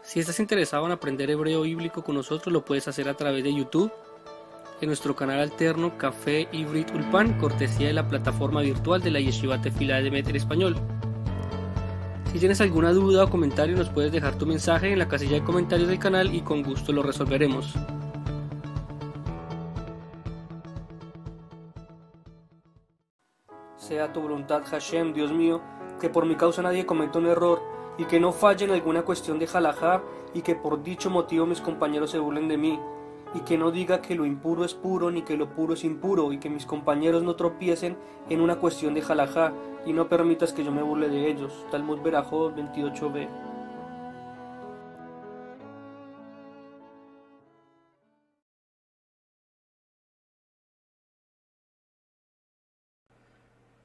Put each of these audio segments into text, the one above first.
Si estás interesado en aprender hebreo bíblico con nosotros, lo puedes hacer a través de YouTube, en nuestro canal alterno Café Ivrit Ulpan, cortesía de la plataforma virtual de la Yeshiva Tefilá de Emet en español. Si tienes alguna duda o comentario, nos puedes dejar tu mensaje en la casilla de comentarios del canal y con gusto lo resolveremos. Sea tu voluntad, Hashem, Dios mío, que por mi causa nadie cometa un error y que no falle en alguna cuestión de halajá y que por dicho motivo mis compañeros se burlen de mí y que no diga que lo impuro es puro ni que lo puro es impuro y que mis compañeros no tropiecen en una cuestión de halajá y no permitas que yo me burle de ellos. Talmud Berajot 28b.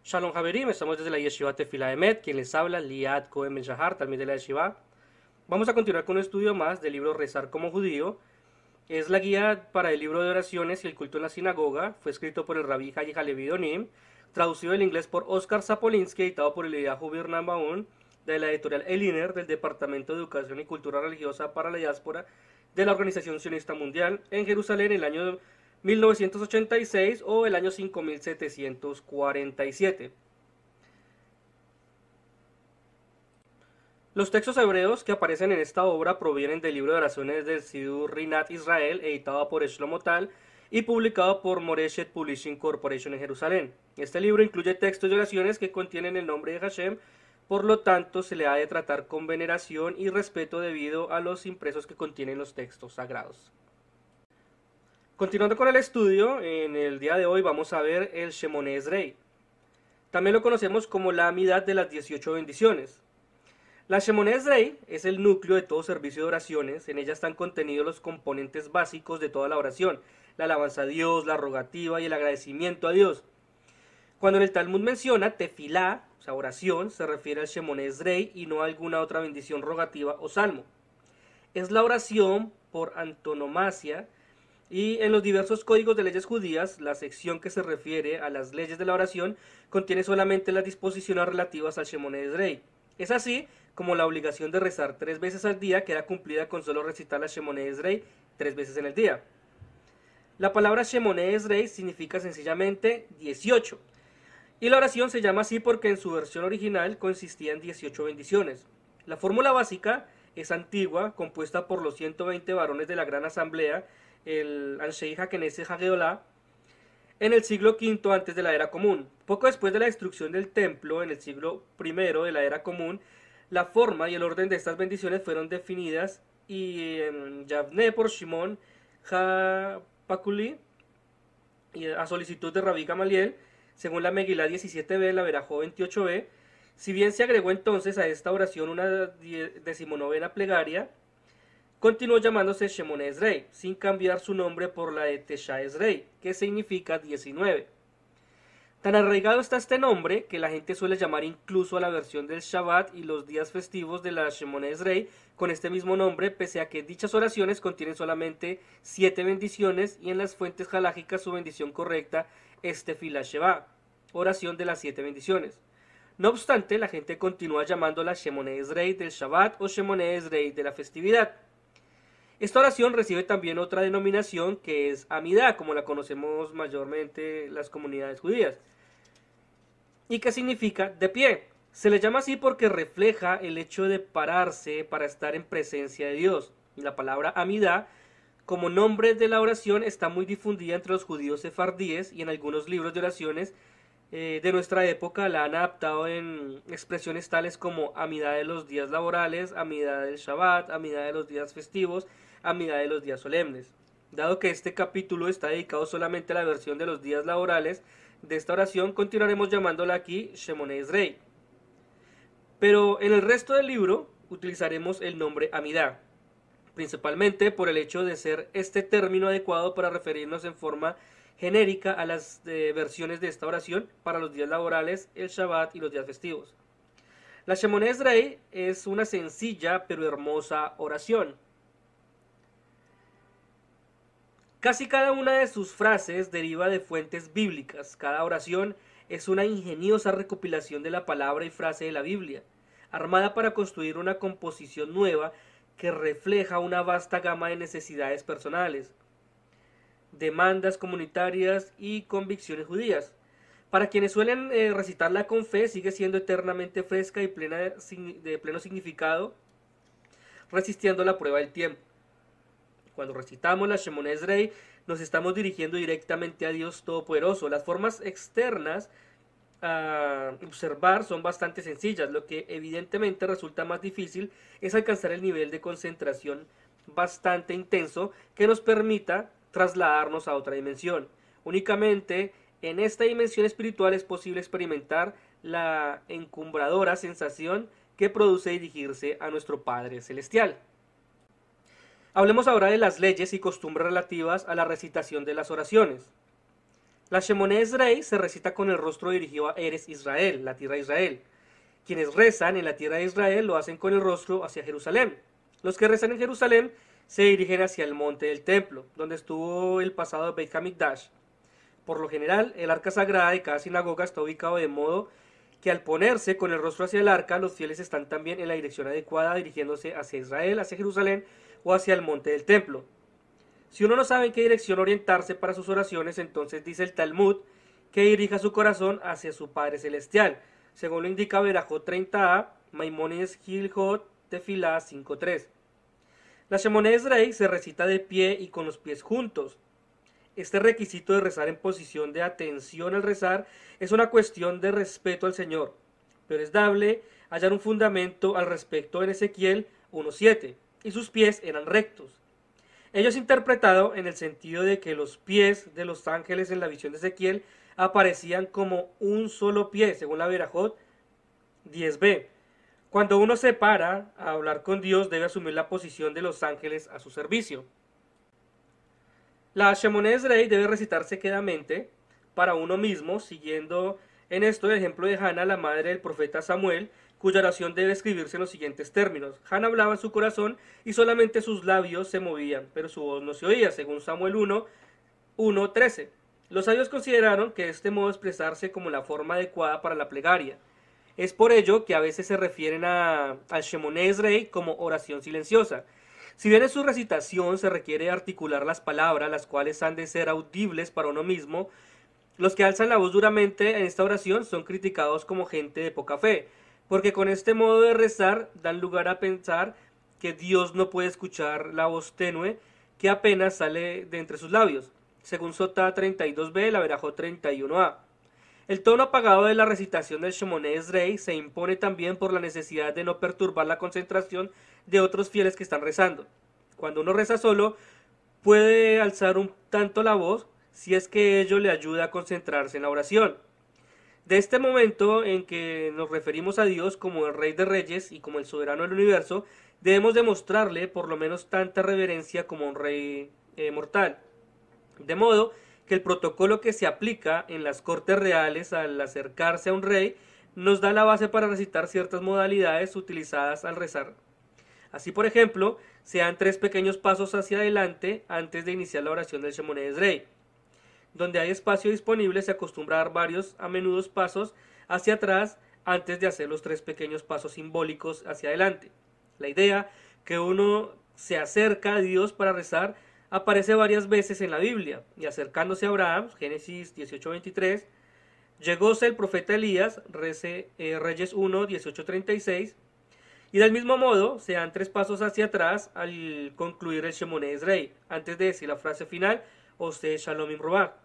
Shalom Haverim, estamos desde la Yeshiva Tefilá Emet, quien les habla, Liat Cohen Ben Shahar, talmid de la Yeshiva. Vamos a continuar con un estudio más del libro Rezar como Judío. Es la guía para el libro de oraciones y el culto en la sinagoga. Fue escrito por el Rabí Hayi Halevi Donim, traducido del inglés por Oscar Sapolinsky, editado por el Eliyahu Birnbaum, de la editorial Eliner, del Departamento de Educación y Cultura Religiosa para la Diáspora de la Organización Sionista Mundial, en Jerusalén, el año 1986 o el año 5747. Los textos hebreos que aparecen en esta obra provienen del libro de oraciones del Sidur Rinat Israel, editado por Shlomo Tal y publicado por Moreshet Publishing Corporation en Jerusalén. Este libro incluye textos de oraciones que contienen el nombre de Hashem, por lo tanto se le ha de tratar con veneración y respeto debido a los impresos que contienen los textos sagrados. Continuando con el estudio, en el día de hoy vamos a ver el Shemoneh Esrei. También lo conocemos como la Amidad de las 18 bendiciones. La Shemoneh Esrei es el núcleo de todo servicio de oraciones. En ella están contenidos los componentes básicos de toda la oración: la alabanza a Dios, la rogativa y el agradecimiento a Dios. Cuando en el Talmud menciona tefilá, o sea, oración, se refiere al Shemoneh Esrei y no a alguna otra bendición rogativa o salmo. Es la oración por antonomasia. Y en los diversos códigos de leyes judías, la sección que se refiere a las leyes de la oración contiene solamente las disposiciones relativas al Shemoneh Esrei. Es así como la obligación de rezar 3 veces al día queda cumplida con solo recitar la Shemoneh Esrei 3 veces en el día. La palabra Shemoneh Esrei significa sencillamente 18. Y la oración se llama así porque en su versión original consistía en 18 bendiciones. La fórmula básica es antigua, compuesta por los 120 varones de la Gran Asamblea, el Anshei HaKnesset HaGedolah, en el siglo V antes de la Era Común. Poco después de la destrucción del templo, en el siglo I de la Era Común, la forma y el orden de estas bendiciones fueron definidas y Yavne por Shimon HaPakuli, a solicitud de Rabí Gamaliel, según la Megilá 17b, la Berajot 28b. Si bien se agregó entonces a esta oración una 19ª plegaria, continuó llamándose Shemoneh Esrei, sin cambiar su nombre por la de Tesha Esrei, que significa 19. Tan arraigado está este nombre que la gente suele llamar incluso a la versión del Shabbat y los días festivos de la Shemoneh Esrei con este mismo nombre, pese a que dichas oraciones contienen solamente 7 bendiciones y en las fuentes halágicas su bendición correcta es Tefilá Sheva, oración de las 7 bendiciones. No obstante, la gente continúa llamándola Shemoneh Esrei del Shabbat o Shemoneh Esrei de la festividad. Esta oración recibe también otra denominación que es Amidá, como la conocemos mayormente las comunidades judías, y que significa de pie. Se le llama así porque refleja el hecho de pararse para estar en presencia de Dios. Y la palabra Amidá, como nombre de la oración, está muy difundida entre los judíos sefardíes y en algunos libros de oraciones de nuestra época la han adaptado en expresiones tales como Amidá de los días laborales, Amidá del Shabbat, Amidá de los días festivos, Amidá de los días solemnes. Dado que este capítulo está dedicado solamente a la versión de los días laborales de esta oración, continuaremos llamándola aquí Shemoneh Esrei. Pero en el resto del libro utilizaremos el nombre Amidá, principalmente por el hecho de ser este término adecuado para referirnos en forma genérica a las versiones de esta oración para los días laborales, el Shabbat y los días festivos. La Shemoneh Esrei es una sencilla pero hermosa oración. Casi cada una de sus frases deriva de fuentes bíblicas. Cada oración es una ingeniosa recopilación de la palabra y frase de la Biblia, armada para construir una composición nueva que refleja una vasta gama de necesidades personales, demandas comunitarias y convicciones judías. Para quienes suelen recitarla con fe, sigue siendo eternamente fresca y plena de pleno significado, resistiendo la prueba del tiempo. Cuando recitamos la Shemoneh Esrei, nos estamos dirigiendo directamente a Dios Todopoderoso. Las formas externas a observar son bastante sencillas. Lo que evidentemente resulta más difícil es alcanzar el nivel de concentración bastante intenso que nos permita trasladarnos a otra dimensión. Únicamente en esta dimensión espiritual es posible experimentar la encumbradora sensación que produce dirigirse a nuestro Padre Celestial. Hablemos ahora de las leyes y costumbres relativas a la recitación de las oraciones. La Shemoneh Esrei se recita con el rostro dirigido a Eretz Israel, la tierra de Israel. Quienes rezan en la tierra de Israel lo hacen con el rostro hacia Jerusalén. Los que rezan en Jerusalén se dirigen hacia el monte del templo, donde estuvo el pasado Beit HaMikdash. Por lo general, el arca sagrada de cada sinagoga está ubicado de modo que al ponerse con el rostro hacia el arca, los fieles están también en la dirección adecuada, dirigiéndose hacia Israel, hacia Jerusalén o hacia el monte del templo. Si uno no sabe en qué dirección orientarse para sus oraciones, entonces dice el Talmud que dirija su corazón hacia su Padre Celestial, según lo indica Berajot 30a, Maimónides Hilhot Tefilá 5.3. La Shemoneh Esrei se recita de pie y con los pies juntos. Este requisito de rezar en posición de atención al rezar es una cuestión de respeto al Señor, pero es dable hallar un fundamento al respecto en Ezequiel 1.7, y sus pies eran rectos. Ello es interpretado en el sentido de que los pies de los ángeles en la visión de Ezequiel aparecían como un solo pie, según la Berajot 10b. Cuando uno se para a hablar con Dios, debe asumir la posición de los ángeles a su servicio. La Shemoneh Esrei debe recitarse quedamente para uno mismo, siguiendo en esto el ejemplo de Hannah, la madre del profeta Samuel, cuya oración debe escribirse en los siguientes términos. Hannah hablaba en su corazón y solamente sus labios se movían, pero su voz no se oía, según Samuel 1:13. Los sabios consideraron que este modo de expresarse como la forma adecuada para la plegaria. Es por ello que a veces se refieren al Shemoneh Esrei como oración silenciosa. Si bien en su recitación se requiere articular las palabras, las cuales han de ser audibles para uno mismo, los que alzan la voz duramente en esta oración son criticados como gente de poca fe, porque con este modo de rezar dan lugar a pensar que Dios no puede escuchar la voz tenue que apenas sale de entre sus labios, según Sotá 32b, la Berajot 31a. El tono apagado de la recitación del Shemoneh Esrei se impone también por la necesidad de no perturbar la concentración de otros fieles que están rezando. Cuando uno reza solo, puede alzar un tanto la voz si es que ello le ayuda a concentrarse en la oración. De este momento en que nos referimos a Dios como el Rey de Reyes y como el soberano del universo, debemos demostrarle por lo menos tanta reverencia como un rey mortal. De modo que el protocolo que se aplica en las cortes reales al acercarse a un rey nos da la base para recitar ciertas modalidades utilizadas al rezar. Así, por ejemplo, se dan 3 pequeños pasos hacia adelante antes de iniciar la oración del Shemoneh Esrei. Donde hay espacio disponible se acostumbra a dar varios a menudo pasos hacia atrás antes de hacer los 3 pequeños pasos simbólicos hacia adelante. La idea que uno se acerca a Dios para rezar aparece varias veces en la Biblia, y acercándose a Abraham, Génesis 18:23, llegóse el profeta Elías, Reyes 1:18-36, y del mismo modo se dan 3 pasos hacia atrás al concluir el Shemoneh Esrei, antes de decir la frase final, Ose Shalom Imrová.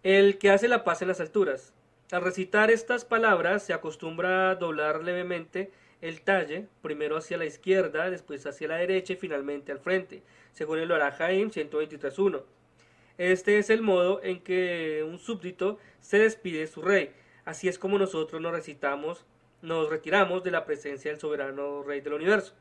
El que hace la paz en las alturas. Al recitar estas palabras se acostumbra a doblar levemente el talle, primero hacia la izquierda, después hacia la derecha y finalmente al frente, según el Orach Chaim 123.1. Este es el modo en que un súbdito se despide de su rey. Así es como nosotros nos retiramos de la presencia del soberano Rey del universo.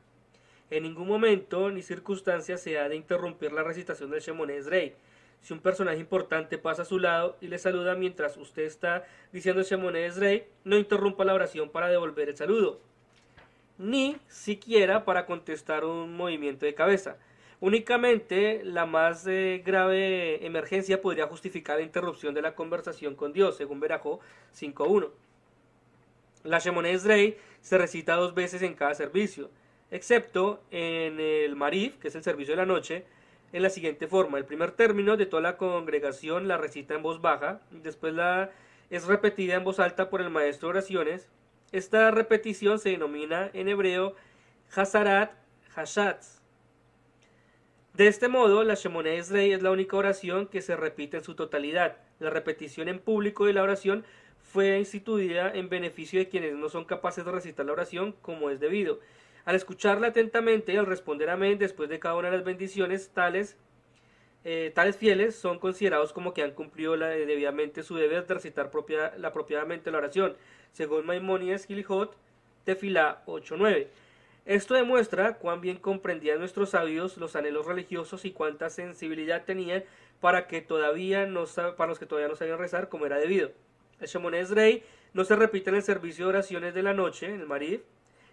En ningún momento ni circunstancia se ha de interrumpir la recitación del Shemoneh Esrei. Si un personaje importante pasa a su lado y le saluda mientras usted está diciendo el Shemoneh Esrei, no interrumpa la oración para devolver el saludo, ni siquiera para contestar un movimiento de cabeza. Únicamente la más grave emergencia podría justificar la interrupción de la conversación con Dios, según Berajot 5.1. La Shemoneh Esrei se recita 2 veces en cada servicio. excepto en el Marif, que es el servicio de la noche, en la siguiente forma. El primer término de toda la congregación la recita en voz baja, después es repetida en voz alta por el maestro de oraciones. Esta repetición se denomina en hebreo Hazarat Hashatz. De este modo, la Shemoneh Esrei es la única oración que se repite en su totalidad. La repetición en público de la oración fue instituida en beneficio de quienes no son capaces de recitar la oración como es debido. Al escucharla atentamente y al responder amén después de cada una de las bendiciones, tales fieles son considerados como que han cumplido debidamente su deber de recitar apropiadamente la oración, según Maimónides Gilhot, Tefilá 8.9. Esto demuestra cuán bien comprendían nuestros sabios los anhelos religiosos y cuánta sensibilidad tenían para los que todavía no sabían rezar como era debido. El Shemoneh Esrei no se repite en el servicio de oraciones de la noche, en el Marif,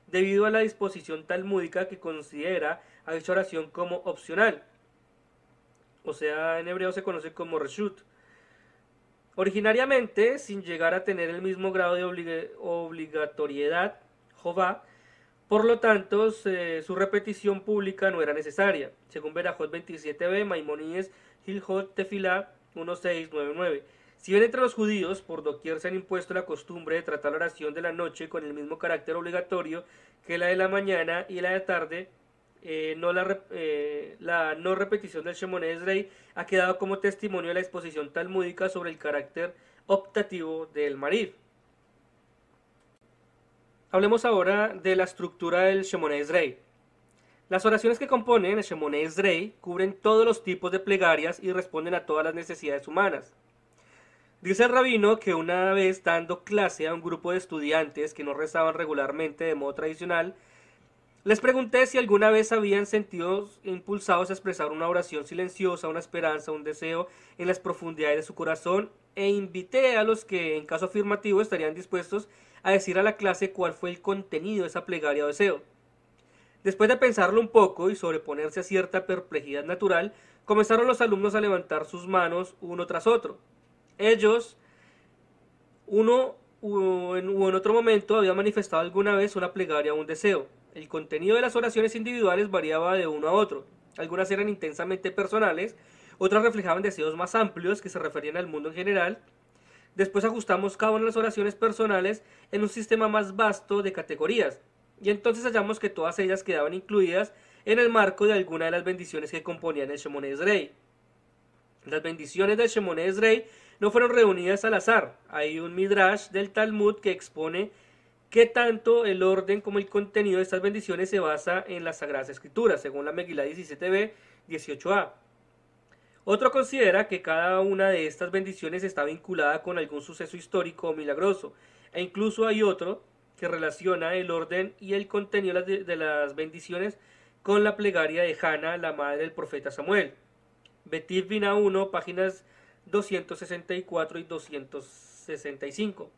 debido a la disposición talmúdica que considera a dicha oración como opcional. O sea, en hebreo se conoce como reshut. Originariamente, sin llegar a tener el mismo grado de obligatoriedad, Jová, por lo tanto, su repetición pública no era necesaria. Según Berajot 27b, Maimónides Gilhot Tefilá 1699. Si bien entre los judíos por doquier se han impuesto la costumbre de tratar la oración de la noche con el mismo carácter obligatorio que la de la mañana y la de tarde, la no repetición del Shemoneh Esrei ha quedado como testimonio de la exposición talmúdica sobre el carácter optativo del Marif. Hablemos ahora de la estructura del Shemoneh Esrei. Las oraciones que componen el Shemoneh Esrei cubren todos los tipos de plegarias y responden a todas las necesidades humanas. Dice el rabino que una vez dando clase a un grupo de estudiantes que no rezaban regularmente de modo tradicional, les pregunté si alguna vez habían sentido impulsados a expresar una oración silenciosa, una esperanza, un deseo en las profundidades de su corazón, e invité a los que en caso afirmativo estarían dispuestos a decir a la clase cuál fue el contenido de esa plegaria o deseo. Después de pensarlo un poco y sobreponerse a cierta perplejidad natural, comenzaron los alumnos a levantar sus manos uno tras otro. Ellos, uno u en otro momento, había manifestado alguna vez una plegaria o un deseo. El contenido de las oraciones individuales variaba de uno a otro. Algunas eran intensamente personales, otras reflejaban deseos más amplios que se referían al mundo en general. Después ajustamos cada una de las oraciones personales en un sistema más vasto de categorías, y entonces hallamos que todas ellas quedaban incluidas en el marco de alguna de las bendiciones que componían el Shemoneh Esrei. Las bendiciones del Shemoneh Esrei no fueron reunidas al azar. Hay un midrash del Talmud que expone que tanto el orden como el contenido de estas bendiciones se basa en las Sagradas Escrituras, según la Megilá 17b, 18a. Otro considera que cada una de estas bendiciones está vinculada con algún suceso histórico o milagroso, e incluso hay otro que relaciona el orden y el contenido de las bendiciones con la plegaria de Hannah, la madre del profeta Samuel. Betiv Vina 1, páginas 264 y 265.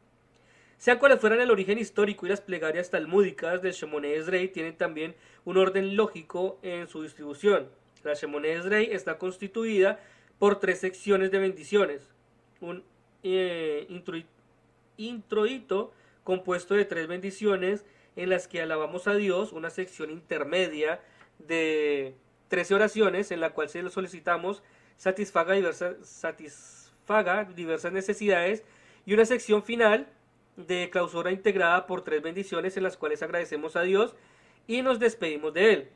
Sea cual fueran el origen histórico y las plegarias talmúdicas del Shemoneh Esrei tienen también un orden lógico en su distribución. La Shemoneh Esrei está constituida por 3 secciones de bendiciones. Un introito compuesto de 3 bendiciones en las que alabamos a Dios, una sección intermedia de 13 oraciones en la cual se lo solicitamos satisfaga diversas necesidades, y una sección final de clausura integrada por 3 bendiciones en las cuales agradecemos a Dios y nos despedimos de Él.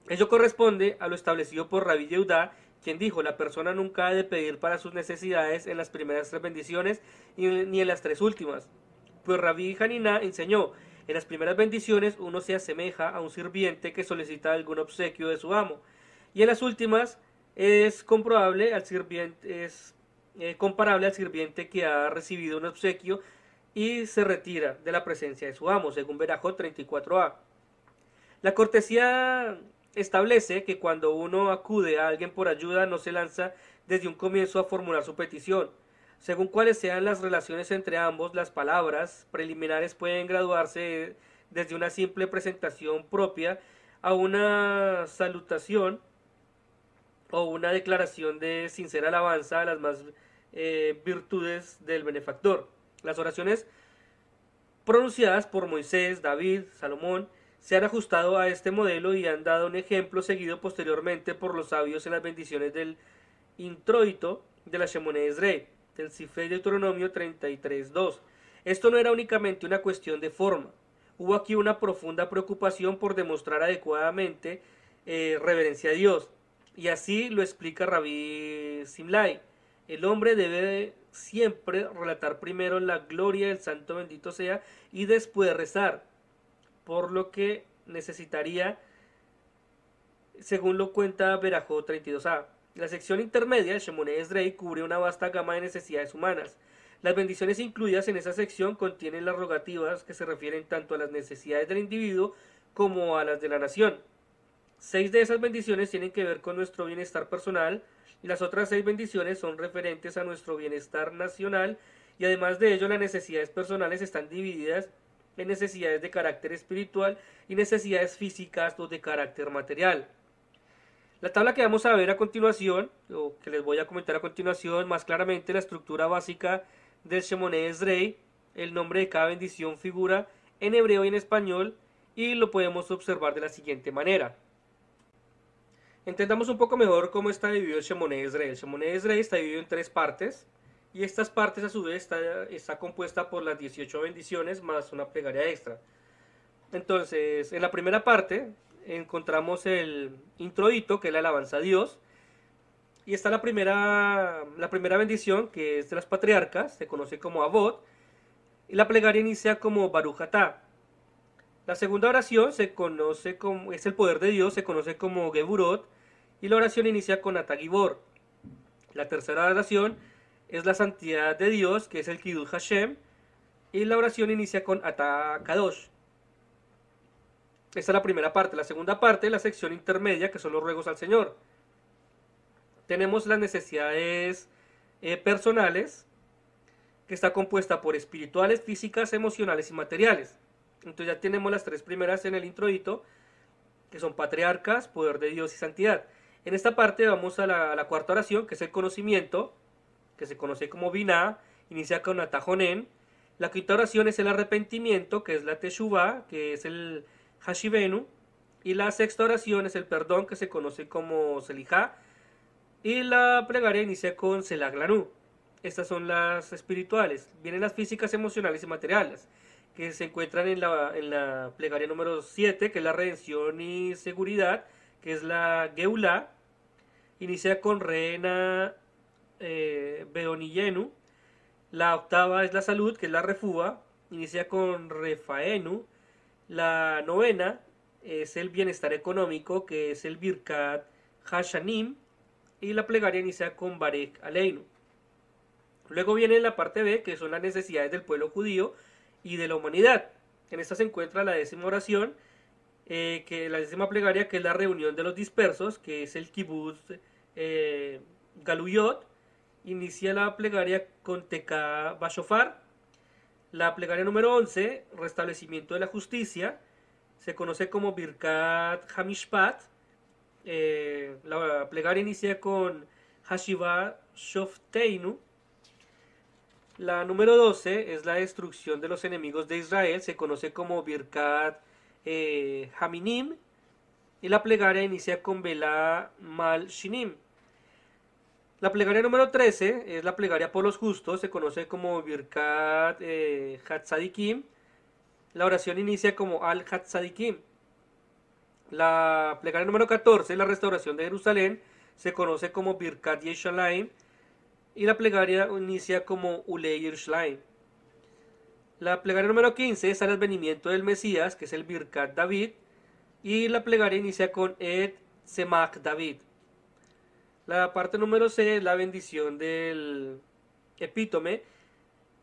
Ello corresponde a lo establecido por Rabbi Yehudá, quien dijo: la persona nunca ha de pedir para sus necesidades en las primeras 3 bendiciones ni en las 3 últimas. Pues Rabbi Haniná enseñó: en las primeras bendiciones uno se asemeja a un sirviente que solicita algún obsequio de su amo, y en las últimas es comparable al sirviente que ha recibido un obsequio y se retira de la presencia de su amo, según Berajot 34a. La cortesía establece que cuando uno acude a alguien por ayuda no se lanza desde un comienzo a formular su petición. Según cuáles sean las relaciones entre ambos, las palabras preliminares pueden graduarse desde una simple presentación propia a una salutación o una declaración de sincera alabanza a las más virtudes del benefactor. Las oraciones pronunciadas por Moisés, David, Salomón se han ajustado a este modelo y han dado un ejemplo seguido posteriormente por los sabios en las bendiciones del introito de la Shemoneh Esrei, del Sifrei Deuteronomio 33.2. Esto no era únicamente una cuestión de forma. Hubo aquí una profunda preocupación por demostrar adecuadamente reverencia a Dios. Y así lo explica Rabbi Simlai. El hombre debe siempre relatar primero la gloria del santo bendito sea y después rezar, por lo que necesitaría, según lo cuenta Berajot 32a. La sección intermedia, el Shemoneh Esrei, cubre una vasta gama de necesidades humanas. Las bendiciones incluidas en esa sección contienen las rogativas que se refieren tanto a las necesidades del individuo como a las de la nación. 6 de esas bendiciones tienen que ver con nuestro bienestar personal y las otras 6 bendiciones son referentes a nuestro bienestar nacional, y además de ello las necesidades personales están divididas en necesidades de carácter espiritual y necesidades físicas o de carácter material. La tabla que vamos a ver a continuación, o que les voy a comentar a continuación, más claramente la estructura básica del Shemoneh Esrei. El nombre de cada bendición figura en hebreo y en español, y lo podemos observar de la siguiente manera. Entendamos un poco mejor cómo está dividido el Shemoneh Esrei. El Shemoneh Esrei está dividido en 3 partes, y estas partes a su vez está compuesta por las 18 bendiciones más una plegaria extra. Entonces, en la primera parte encontramos el introito, que es la alabanza a Dios, y está la primera bendición, que es de las patriarcas, se conoce como Avot, y la plegaria inicia como Baruch Atah. La segunda oración se conoce como, es el poder de Dios, se conoce como Geburot, y la oración inicia con Atah Gibor. La tercera oración es la santidad de Dios, que es el Kiddush Hashem, y la oración inicia con Atah Kadosh. Esta es la primera parte. La segunda parte es la sección intermedia, que son los ruegos al Señor. Tenemos las necesidades personales, que está compuesta por espirituales, físicas, emocionales y materiales. Entonces ya tenemos las 3 primeras en el introito, que son patriarcas, poder de Dios y santidad. En esta parte vamos a la cuarta oración, que es el conocimiento, que se conoce como Binah, inicia con Atajonen. La quinta oración es el arrepentimiento, que es la Teshuvah, que es el Hashivenu, y la sexta oración es el perdón, que se conoce como Selijá, y la plegaria inicia con Selaglanu. Estas son las espirituales. Vienen las físicas, emocionales y materiales, que se encuentran en la plegaria número 7, que es la redención y seguridad, que es la Geulá, inicia con Reena Beonillenu. La octava es la salud, que es la Refúa, inicia con Refaenu. La novena es el bienestar económico, que es el Birkat Hashanim, y la plegaria inicia con Barek Aleinu. Luego viene la parte B, que son las necesidades del pueblo judío y de la humanidad. En esta se encuentra la 10ª oración, que la 10ª plegaria, que es la reunión de los dispersos, que es el Kibbutz Galuyot. Inicia la plegaria con Teká Bashofar. La plegaria número 11, restablecimiento de la justicia, se conoce como Birkat Hamishpat. La plegaria inicia con Hashiva Shofteinu. La número 12 es la destrucción de los enemigos de Israel, se conoce como Birkat Haminim. Y la plegaria inicia con Belá Mal Shinim. La plegaria número 13 es la plegaria por los justos, se conoce como Birkat Hatzadikim. La oración inicia como Al Hatzadikim. La plegaria número 14 es la restauración de Jerusalén, se conoce como Birkat Yeshalayim. Y la plegaria inicia como Ulei Yerushalayim. La plegaria número 15 es el advenimiento del Mesías, que es el Birkat David. Y la plegaria inicia con Et Semach David. La parte número 6 es la bendición del epítome,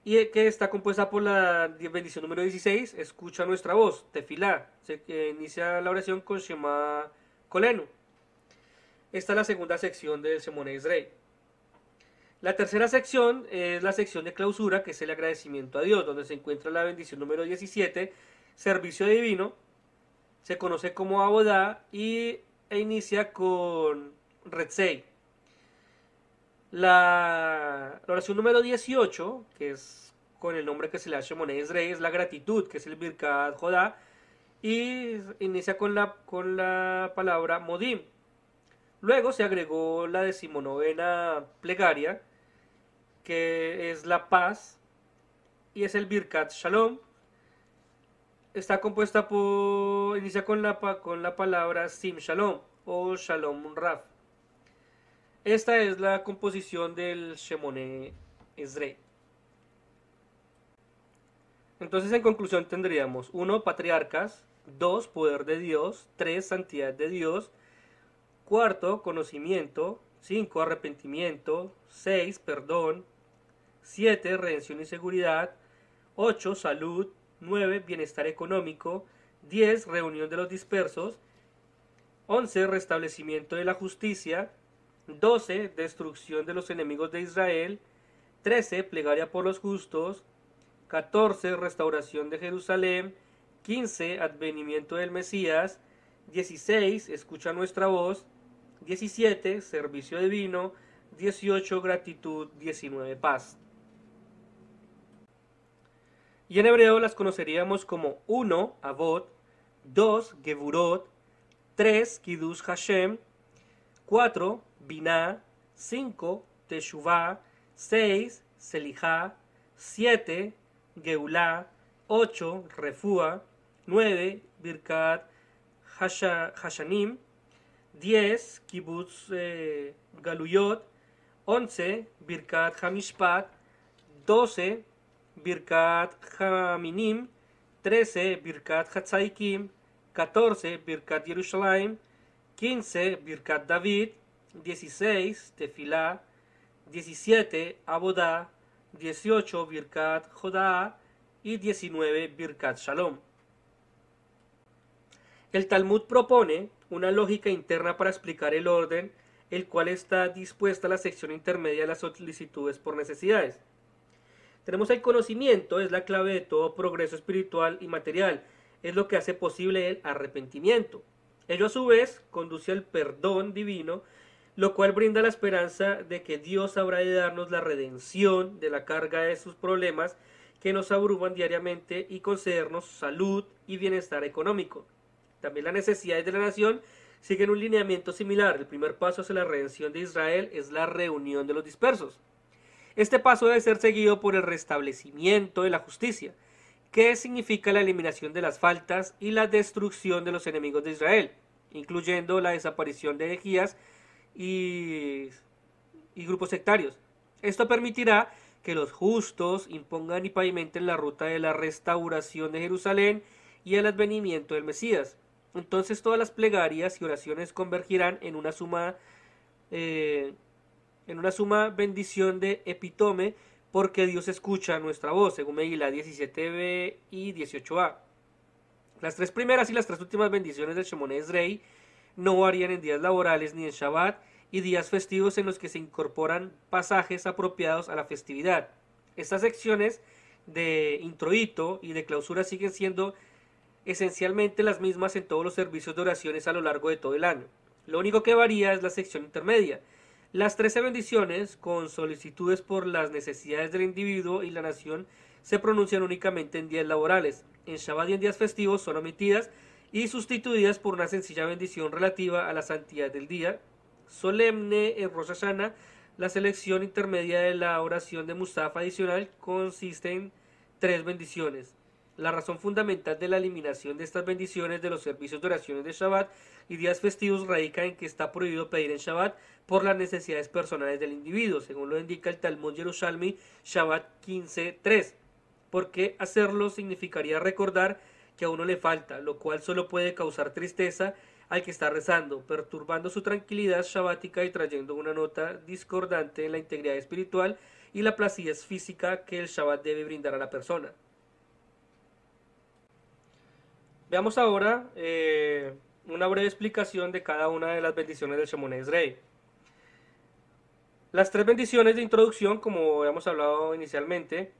y que está compuesta por la bendición número 16, escucha nuestra voz, Tefilá. Se inicia la oración con Shema Kolenu. Esta es la segunda sección del Shemoneh Esrei. La tercera sección es la sección de clausura, que es el agradecimiento a Dios, donde se encuentra la bendición número 17, servicio divino, se conoce como Abodá, e inicia con Retzei. La oración número 18, que es con el nombre que se le da Shemoneh Esrei, es la gratitud, que es el Birkat Jodá, y inicia con la palabra Modim. Luego se agregó la decimonovena plegaria, que es la paz, y es el Birkat Shalom. Está compuesta por, inicia con la palabra Sim Shalom o Shalom Raf. Esta es la composición del Shemone Esrei. Entonces, en conclusión, tendríamos 1. Patriarcas, 2. Poder de Dios, 3. Santidad de Dios, 4. Conocimiento, 5. Arrepentimiento, 6. Perdón, 7. Redención y seguridad, 8. Salud, 9. Bienestar económico, 10. Reunión de los dispersos, 11. Restablecimiento de la justicia, 12. Destrucción de los enemigos de Israel, 13. Plegaria por los justos, 14. Restauración de Jerusalén, 15. Advenimiento del Mesías, 16. Escucha nuestra voz, 17. Servicio divino, 18. Gratitud, 19. Paz. Y en hebreo las conoceríamos como 1. Avot, 2. Gevurot, 3. Kiddush Hashem, 4. Binah, 5. Teshuvah, 6. Selijah, 7. Geulah, 8. Refúa, 9. Birkat Hashanim, 10. Kibbutz Galuyot, 11. Birkat Hamishpat, 12. Birkat Haminim, 13. Birkat Hatzaikim, 14. Birkat Yerushalayim, 15. Birkat David, 16. Tefilá, 17. Abodá, 18. Birkat Jodá y 19. Birkat Shalom. El Talmud propone una lógica interna para explicar el orden, el cual está dispuesta a la sección intermedia de las solicitudes por necesidades. Tenemos el conocimiento, es la clave de todo progreso espiritual y material, es lo que hace posible el arrepentimiento. Ello a su vez conduce al perdón divino, lo cual brinda la esperanza de que Dios habrá de darnos la redención de la carga de sus problemas que nos abruman diariamente y concedernos salud y bienestar económico. También las necesidades de la nación siguen un lineamiento similar. El primer paso hacia la redención de Israel es la reunión de los dispersos. Este paso debe ser seguido por el restablecimiento de la justicia, que significa la eliminación de las faltas y la destrucción de los enemigos de Israel, incluyendo la desaparición de herejías y grupos sectarios. Esto permitirá que los justos impongan y pavimenten la ruta de la restauración de Jerusalén y el advenimiento del Mesías. Entonces todas las plegarias y oraciones convergirán en una suma bendición de epitome, porque Dios escucha nuestra voz, según Megilá 17b y 18a. Las tres primeras y las tres últimas bendiciones del Shemone Esrei no varían en días laborales ni en Shabbat y días festivos en los que se incorporan pasajes apropiados a la festividad. Estas secciones de introito y de clausura siguen siendo esencialmente las mismas en todos los servicios de oraciones a lo largo de todo el año. Lo único que varía es la sección intermedia. Las 13 bendiciones, con solicitudes por las necesidades del individuo y la nación, se pronuncian únicamente en días laborales. En Shabbat y en días festivos son omitidas y sustituidas por una sencilla bendición relativa a la santidad del día. Solemne en Rosh Hashanah, la selección intermedia de la oración de Musaf adicional consiste en 3 bendiciones. La razón fundamental de la eliminación de estas bendiciones de los servicios de oraciones de Shabbat y días festivos radica en que está prohibido pedir en Shabbat por las necesidades personales del individuo, según lo indica el Talmud Yerushalmi Shabbat 15.3, porque hacerlo significaría recordar que a uno le falta, lo cual solo puede causar tristeza al que está rezando, perturbando su tranquilidad shabática y trayendo una nota discordante en la integridad espiritual y la placidez física que el Shabbat debe brindar a la persona. Veamos ahora una breve explicación de cada una de las bendiciones del Shemone Esrei. Las 3 bendiciones de introducción, como habíamos hablado inicialmente,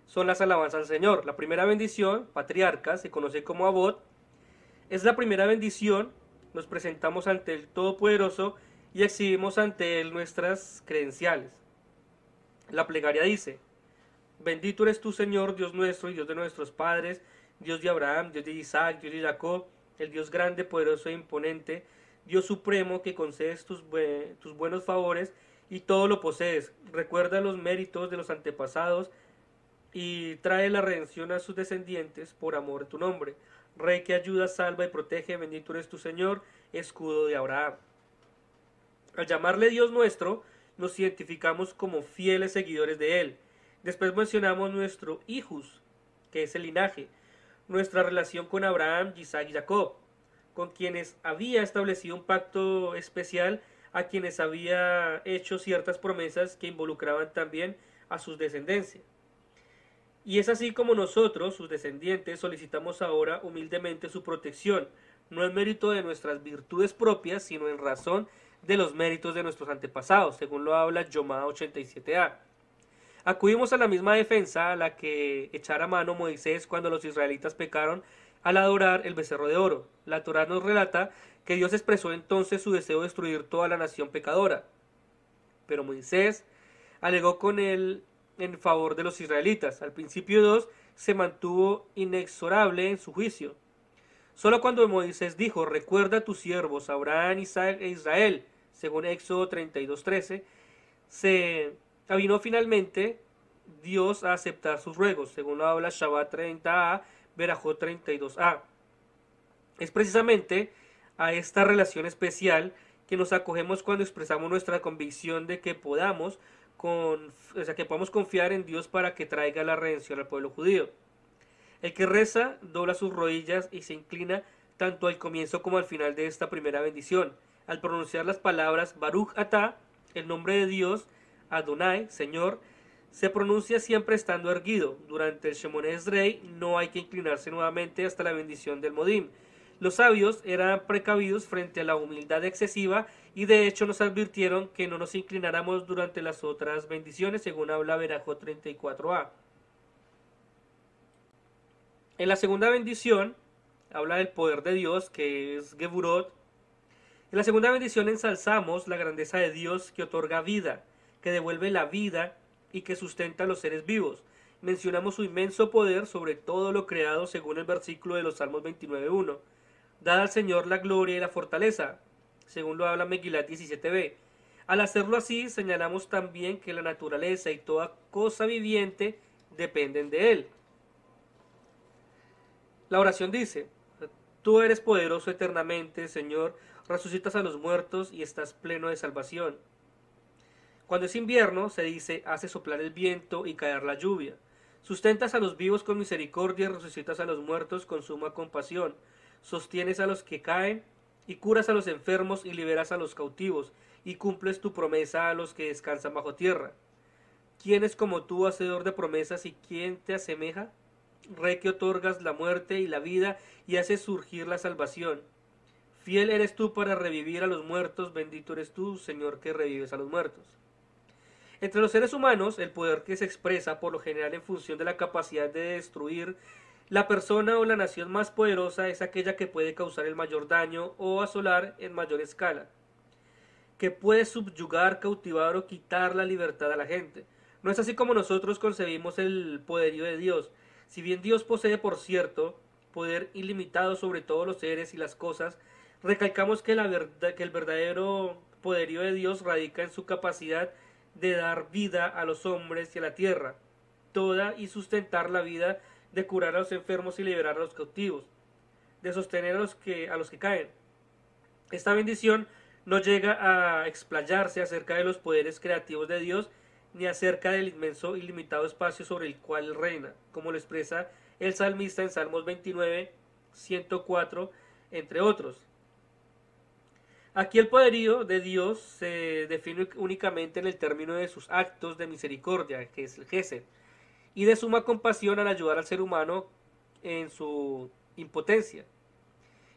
son las alabanzas al Señor. La primera bendición, patriarca, se conoce como Avot, es la primera bendición. Nos presentamos ante el Todopoderoso y exhibimos ante Él nuestras credenciales. La plegaria dice: bendito eres tú, Señor, Dios nuestro y Dios de nuestros padres, Dios de Abraham, Dios de Isaac, Dios de Jacob, el Dios grande, poderoso e imponente, Dios supremo que concedes tus buenos favores y todo lo posees. Recuerda los méritos de los antepasados y trae la redención a sus descendientes por amor de tu nombre. Rey que ayuda, salva y protege, bendito eres tu Señor, escudo de Abraham. Al llamarle Dios nuestro, nos identificamos como fieles seguidores de Él. Después mencionamos nuestro hijos, que es el linaje, nuestra relación con Abraham, Isaac y Jacob, con quienes había establecido un pacto especial, a quienes había hecho ciertas promesas que involucraban también a sus descendencias. Y es así como nosotros, sus descendientes, solicitamos ahora humildemente su protección, no en mérito de nuestras virtudes propias, sino en razón de los méritos de nuestros antepasados, según lo habla Yomá 87a. Acudimos a la misma defensa a la que echara mano Moisés cuando los israelitas pecaron al adorar el becerro de oro. La Torá nos relata que Dios expresó entonces su deseo de destruir toda la nación pecadora. Pero Moisés alegó con él en favor de los israelitas. Al principio Dios se mantuvo inexorable en su juicio. Solo cuando Moisés dijo, recuerda a tus siervos, Abraham, Isaac e Israel, según Éxodo 32:13, se avinó finalmente Dios a aceptar sus ruegos, según lo habla Shabbat 30a, Berajot 32a. Es precisamente a esta relación especial que nos acogemos cuando expresamos nuestra convicción de que podamos confiar en Dios para que traiga la redención al pueblo judío. El que reza dobla sus rodillas y se inclina tanto al comienzo como al final de esta primera bendición. Al pronunciar las palabras Baruch Atá, el nombre de Dios, Adonai, Señor, se pronuncia siempre estando erguido. Durante el Shemoneh Esrei no hay que inclinarse nuevamente hasta la bendición del Modim. Los sabios eran precavidos frente a la humildad excesiva y de hecho nos advirtieron que no nos inclináramos durante las otras bendiciones, según habla Berajot 34a. En la segunda bendición habla del poder de Dios, que es Geburot. En la segunda bendición ensalzamos la grandeza de Dios que otorga vida, que devuelve la vida y que sustenta a los seres vivos. Mencionamos su inmenso poder sobre todo lo creado según el versículo de los Salmos 29.1. Dad al Señor la gloria y la fortaleza, según lo habla Megilat 17b. Al hacerlo así, señalamos también que la naturaleza y toda cosa viviente dependen de Él. La oración dice, tú eres poderoso eternamente, Señor, resucitas a los muertos y estás pleno de salvación. Cuando es invierno, se dice, hace soplar el viento y caer la lluvia. Sustentas a los vivos con misericordia, resucitas a los muertos con suma compasión. Sostienes a los que caen y curas a los enfermos y liberas a los cautivos y cumples tu promesa a los que descansan bajo tierra. ¿Quién es como tú, hacedor de promesas, y quién te asemeja? Rey que otorgas la muerte y la vida y haces surgir la salvación. Fiel eres tú para revivir a los muertos, bendito eres tú, Señor, que revives a los muertos. Entre los seres humanos, el poder que se expresa por lo general en función de la capacidad de destruir la persona o la nación más poderosa es aquella que puede causar el mayor daño o asolar en mayor escala, que puede subyugar, cautivar o quitar la libertad a la gente. No es así como nosotros concebimos el poderío de Dios. Si bien Dios posee, por cierto, poder ilimitado sobre todos los seres y las cosas, recalcamos que el verdadero poderío de Dios radica en su capacidad de dar vida a los hombres y a la tierra, toda, y sustentar la vida, de curar a los enfermos y liberar a los cautivos, de sostener a los que caen. Esta bendición no llega a explayarse acerca de los poderes creativos de Dios, ni acerca del inmenso ilimitado espacio sobre el cual reina, como lo expresa el salmista en Salmos 29, 104, entre otros. Aquí el poderío de Dios se define únicamente en el término de sus actos de misericordia, que es el Gesed, y de suma compasión al ayudar al ser humano en su impotencia.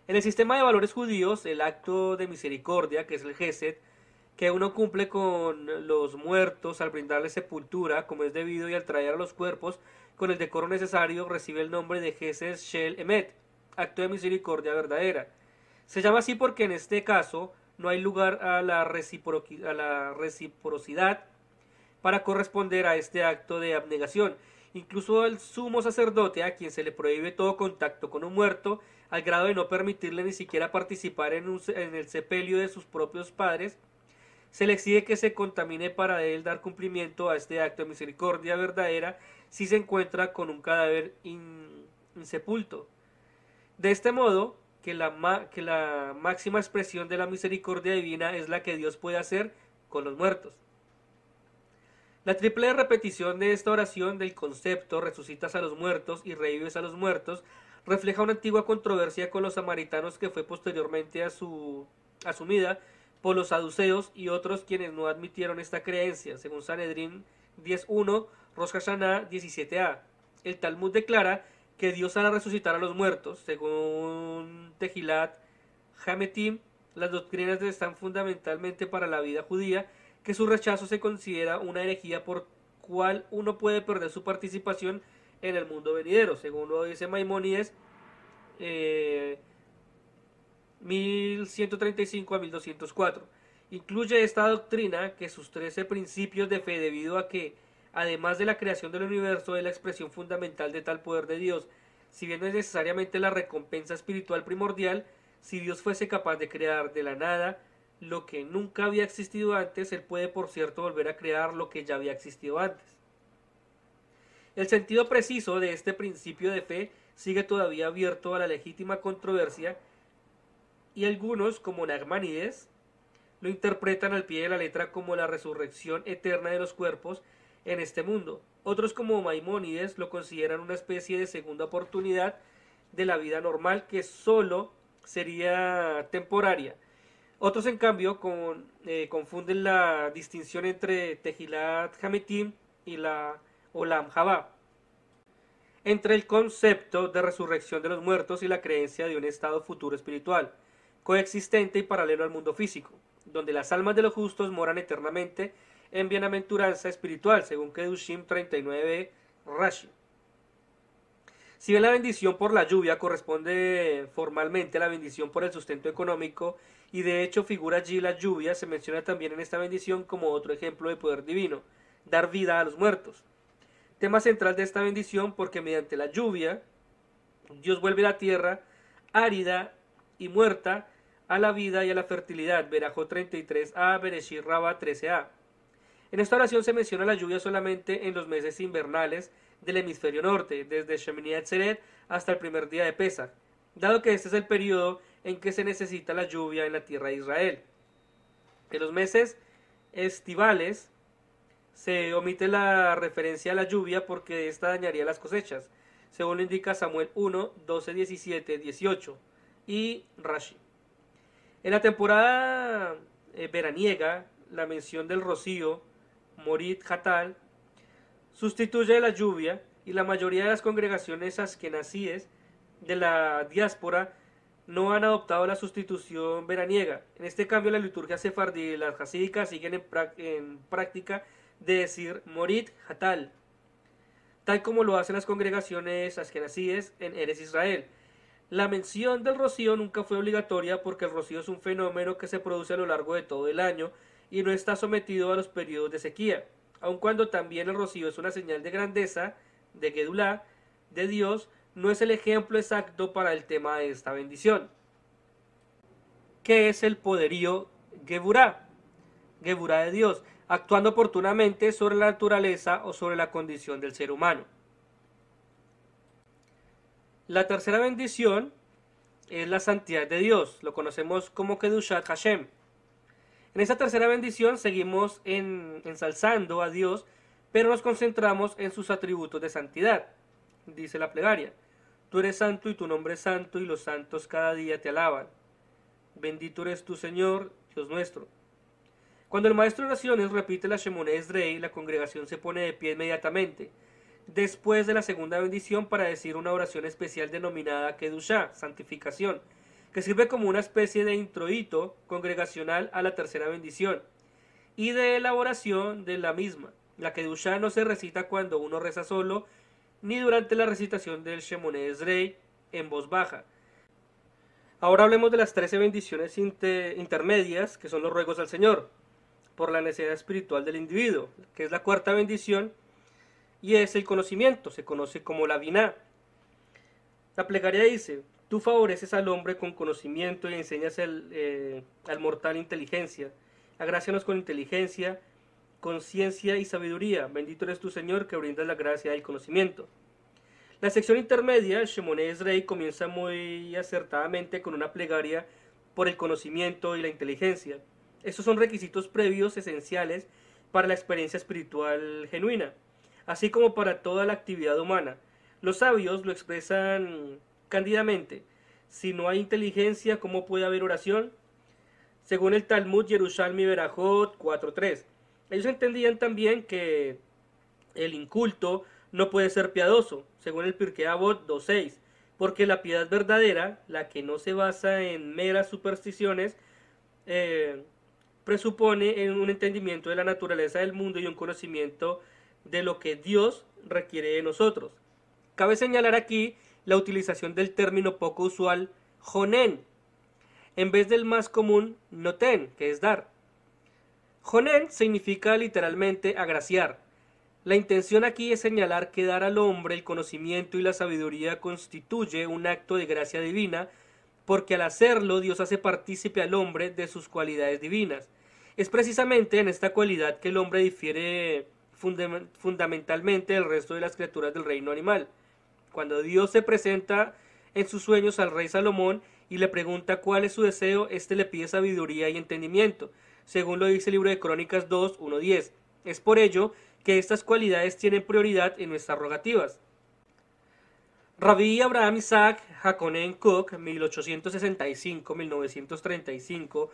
En el sistema de valores judíos, el acto de misericordia, que es el Gesed, que uno cumple con los muertos al brindarles sepultura como es debido y al traer a los cuerpos con el decoro necesario, recibe el nombre de Gesed Shel Emet, acto de misericordia verdadera. Se llama así porque en este caso no hay lugar a la reciprocidad para corresponder a este acto de abnegación, Incluso el sumo sacerdote, a quien se le prohíbe todo contacto con un muerto, al grado de no permitirle ni siquiera participar en el sepelio de sus propios padres, se le exige que se contamine para él dar cumplimiento a este acto de misericordia verdadera si se encuentra con un cadáver insepulto. De este modo, que la máxima expresión de la misericordia divina es la que Dios puede hacer con los muertos. La triple repetición de esta oración del concepto resucitas a los muertos y revives a los muertos refleja una antigua controversia con los samaritanos que fue posteriormente asumida por los saduceos y otros quienes no admitieron esta creencia, según Sanedrín 10.1, Rosh Hashanah 17a. El Talmud declara que Dios hará resucitar a los muertos. Según Tejilat Hametim, las doctrinas están fundamentalmente para la vida judía, que su rechazo se considera una herejía por cual uno puede perder su participación en el mundo venidero, según lo dice Maimónides 1135 a 1204. Incluye esta doctrina que sus 13 principios de fe, debido a que, además de la creación del universo, es la expresión fundamental de tal poder de Dios. Si bien no es necesariamente la recompensa espiritual primordial, si Dios fuese capaz de crear de la nada lo que nunca había existido antes, Él puede, por cierto, volver a crear lo que ya había existido antes. El sentido preciso de este principio de fe sigue todavía abierto a la legítima controversia, y algunos, como Nachmanides, lo interpretan al pie de la letra como la resurrección eterna de los cuerpos en este mundo. Otros, como Maimónides, lo consideran una especie de segunda oportunidad de la vida normal que solo sería temporaria. Otros, en cambio, confunden la distinción entre Tejilat Hametim y la Olam Haba, entre el concepto de resurrección de los muertos y la creencia de un estado futuro espiritual, coexistente y paralelo al mundo físico, donde las almas de los justos moran eternamente en bienaventuranza espiritual, según Kedushim 39 Rashi. Si bien la bendición por la lluvia corresponde formalmente a la bendición por el sustento económico, y de hecho figura allí la lluvia, se menciona también en esta bendición como otro ejemplo de poder divino, dar vida a los muertos. Tema central de esta bendición, porque mediante la lluvia, Dios vuelve la tierra árida y muerta a la vida y a la fertilidad. Berajot 33a, Bereshit Rabba 13a. En esta oración se menciona la lluvia solamente en los meses invernales del hemisferio norte, desde Shemini Atzeret hasta el primer día de Pesach, dado que este es el periodo en que se necesita la lluvia en la tierra de Israel. En los meses estivales se omite la referencia a la lluvia porque esta dañaría las cosechas, según lo indica Samuel 1, 12, 17, 18 y Rashi. En la temporada veraniega, la mención del rocío, Morit Hatal, sustituye la lluvia, y la mayoría de las congregaciones askenazíes de la diáspora no han adoptado la sustitución veraniega. En este cambio, la liturgia sefardí y las hasídicas siguen en práctica de decir Morit Hatal, tal como lo hacen las congregaciones askenazíes en Eretz Israel. La mención del rocío nunca fue obligatoria porque el rocío es un fenómeno que se produce a lo largo de todo el año y no está sometido a los periodos de sequía, aun cuando también el rocío es una señal de grandeza, de Gedulá, de Dios. No es el ejemplo exacto para el tema de esta bendición. ¿Qué es el poderío Geburá? Geburá de Dios, actuando oportunamente sobre la naturaleza o sobre la condición del ser humano. La tercera bendición es la santidad de Dios, lo conocemos como Kedushat Hashem. En esta tercera bendición seguimos ensalzando a Dios, pero nos concentramos en sus atributos de santidad. Dice la plegaria: Tú eres santo y tu nombre es santo, y los santos cada día te alaban. Bendito eres tú, Señor, Dios nuestro. Cuando el maestro de oraciones repite la Shemoneh Esrei, la congregación se pone de pie inmediatamente, después de la segunda bendición, para decir una oración especial denominada Kedushá, santificación, que sirve como una especie de introito congregacional a la tercera bendición y de elaboración de la misma. La Kedushá no se recita cuando uno reza solo, ni durante la recitación del Shemoneh Esrei en voz baja. Ahora hablemos de las 13 bendiciones intermedias, que son los ruegos al Señor por la necesidad espiritual del individuo, que es la cuarta bendición. y es el conocimiento, se conoce como la Biná. La plegaria dice: tú favoreces al hombre con conocimiento y enseñas al mortal inteligencia. Agrácianos con inteligencia, con ciencia y sabiduría. Bendito eres tu Señor, que brindas la gracia y el conocimiento. La sección intermedia, Shemoneh Esrei, comienza muy acertadamente con una plegaria por el conocimiento y la inteligencia. Estos son requisitos previos esenciales para la experiencia espiritual genuina, así como para toda la actividad humana. Los sabios lo expresan cándidamente: si no hay inteligencia, ¿cómo puede haber oración? Según el Talmud Yerushalmi Berajot 4.3. Ellos entendían también que el inculto no puede ser piadoso, según el Pirkei Avot 2.6, porque la piedad verdadera, la que no se basa en meras supersticiones, presupone en un entendimiento de la naturaleza del mundo y un conocimiento de lo que Dios requiere de nosotros. Cabe señalar aquí la utilización del término poco usual jonen, en vez del más común noten, que es dar. Jonen significa literalmente agraciar. La intención aquí es señalar que dar al hombre el conocimiento y la sabiduría constituye un acto de gracia divina, porque al hacerlo Dios hace partícipe al hombre de sus cualidades divinas. Es precisamente en esta cualidad que el hombre difiere fundamentalmente del resto de las criaturas del reino animal. Cuando Dios se presenta en sus sueños al rey Salomón y le pregunta cuál es su deseo, éste le pide sabiduría y entendimiento, según lo dice el libro de Crónicas 2:1-10. Es por ello que estas cualidades tienen prioridad en nuestras rogativas. Rabbi Abraham Isaac Hakonen Cook, 1865-1935,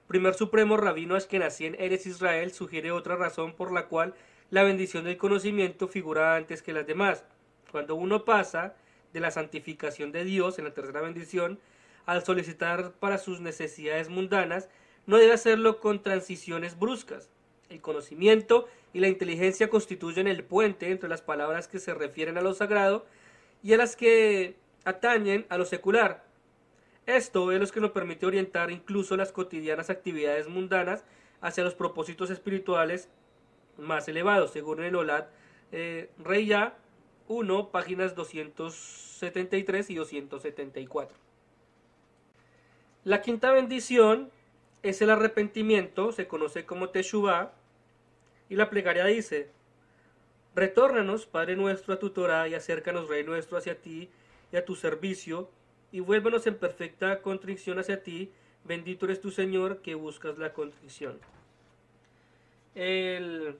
primer supremo rabino ashkenazí en Eretz Israel, sugiere otra razón por la cual la bendición del conocimiento figura antes que las demás. Cuando uno pasa de la santificación de Dios en la tercera bendición al solicitar para sus necesidades mundanas, no debe hacerlo con transiciones bruscas. El conocimiento y la inteligencia constituyen el puente entre las palabras que se refieren a lo sagrado y a las que atañen a lo secular. Esto es lo que nos permite orientar incluso las cotidianas actividades mundanas hacia los propósitos espirituales más elevados, según el Olad Reya 1, páginas 273 y 274. La quinta bendición es el arrepentimiento, se conoce como Teshuvah, y la plegaria dice: retórnanos, Padre nuestro, a tu Torah, y acércanos, Rey nuestro, hacia ti y a tu servicio, y vuélvenos en perfecta contrición hacia ti. Bendito eres tu Señor, que buscas la contrición. El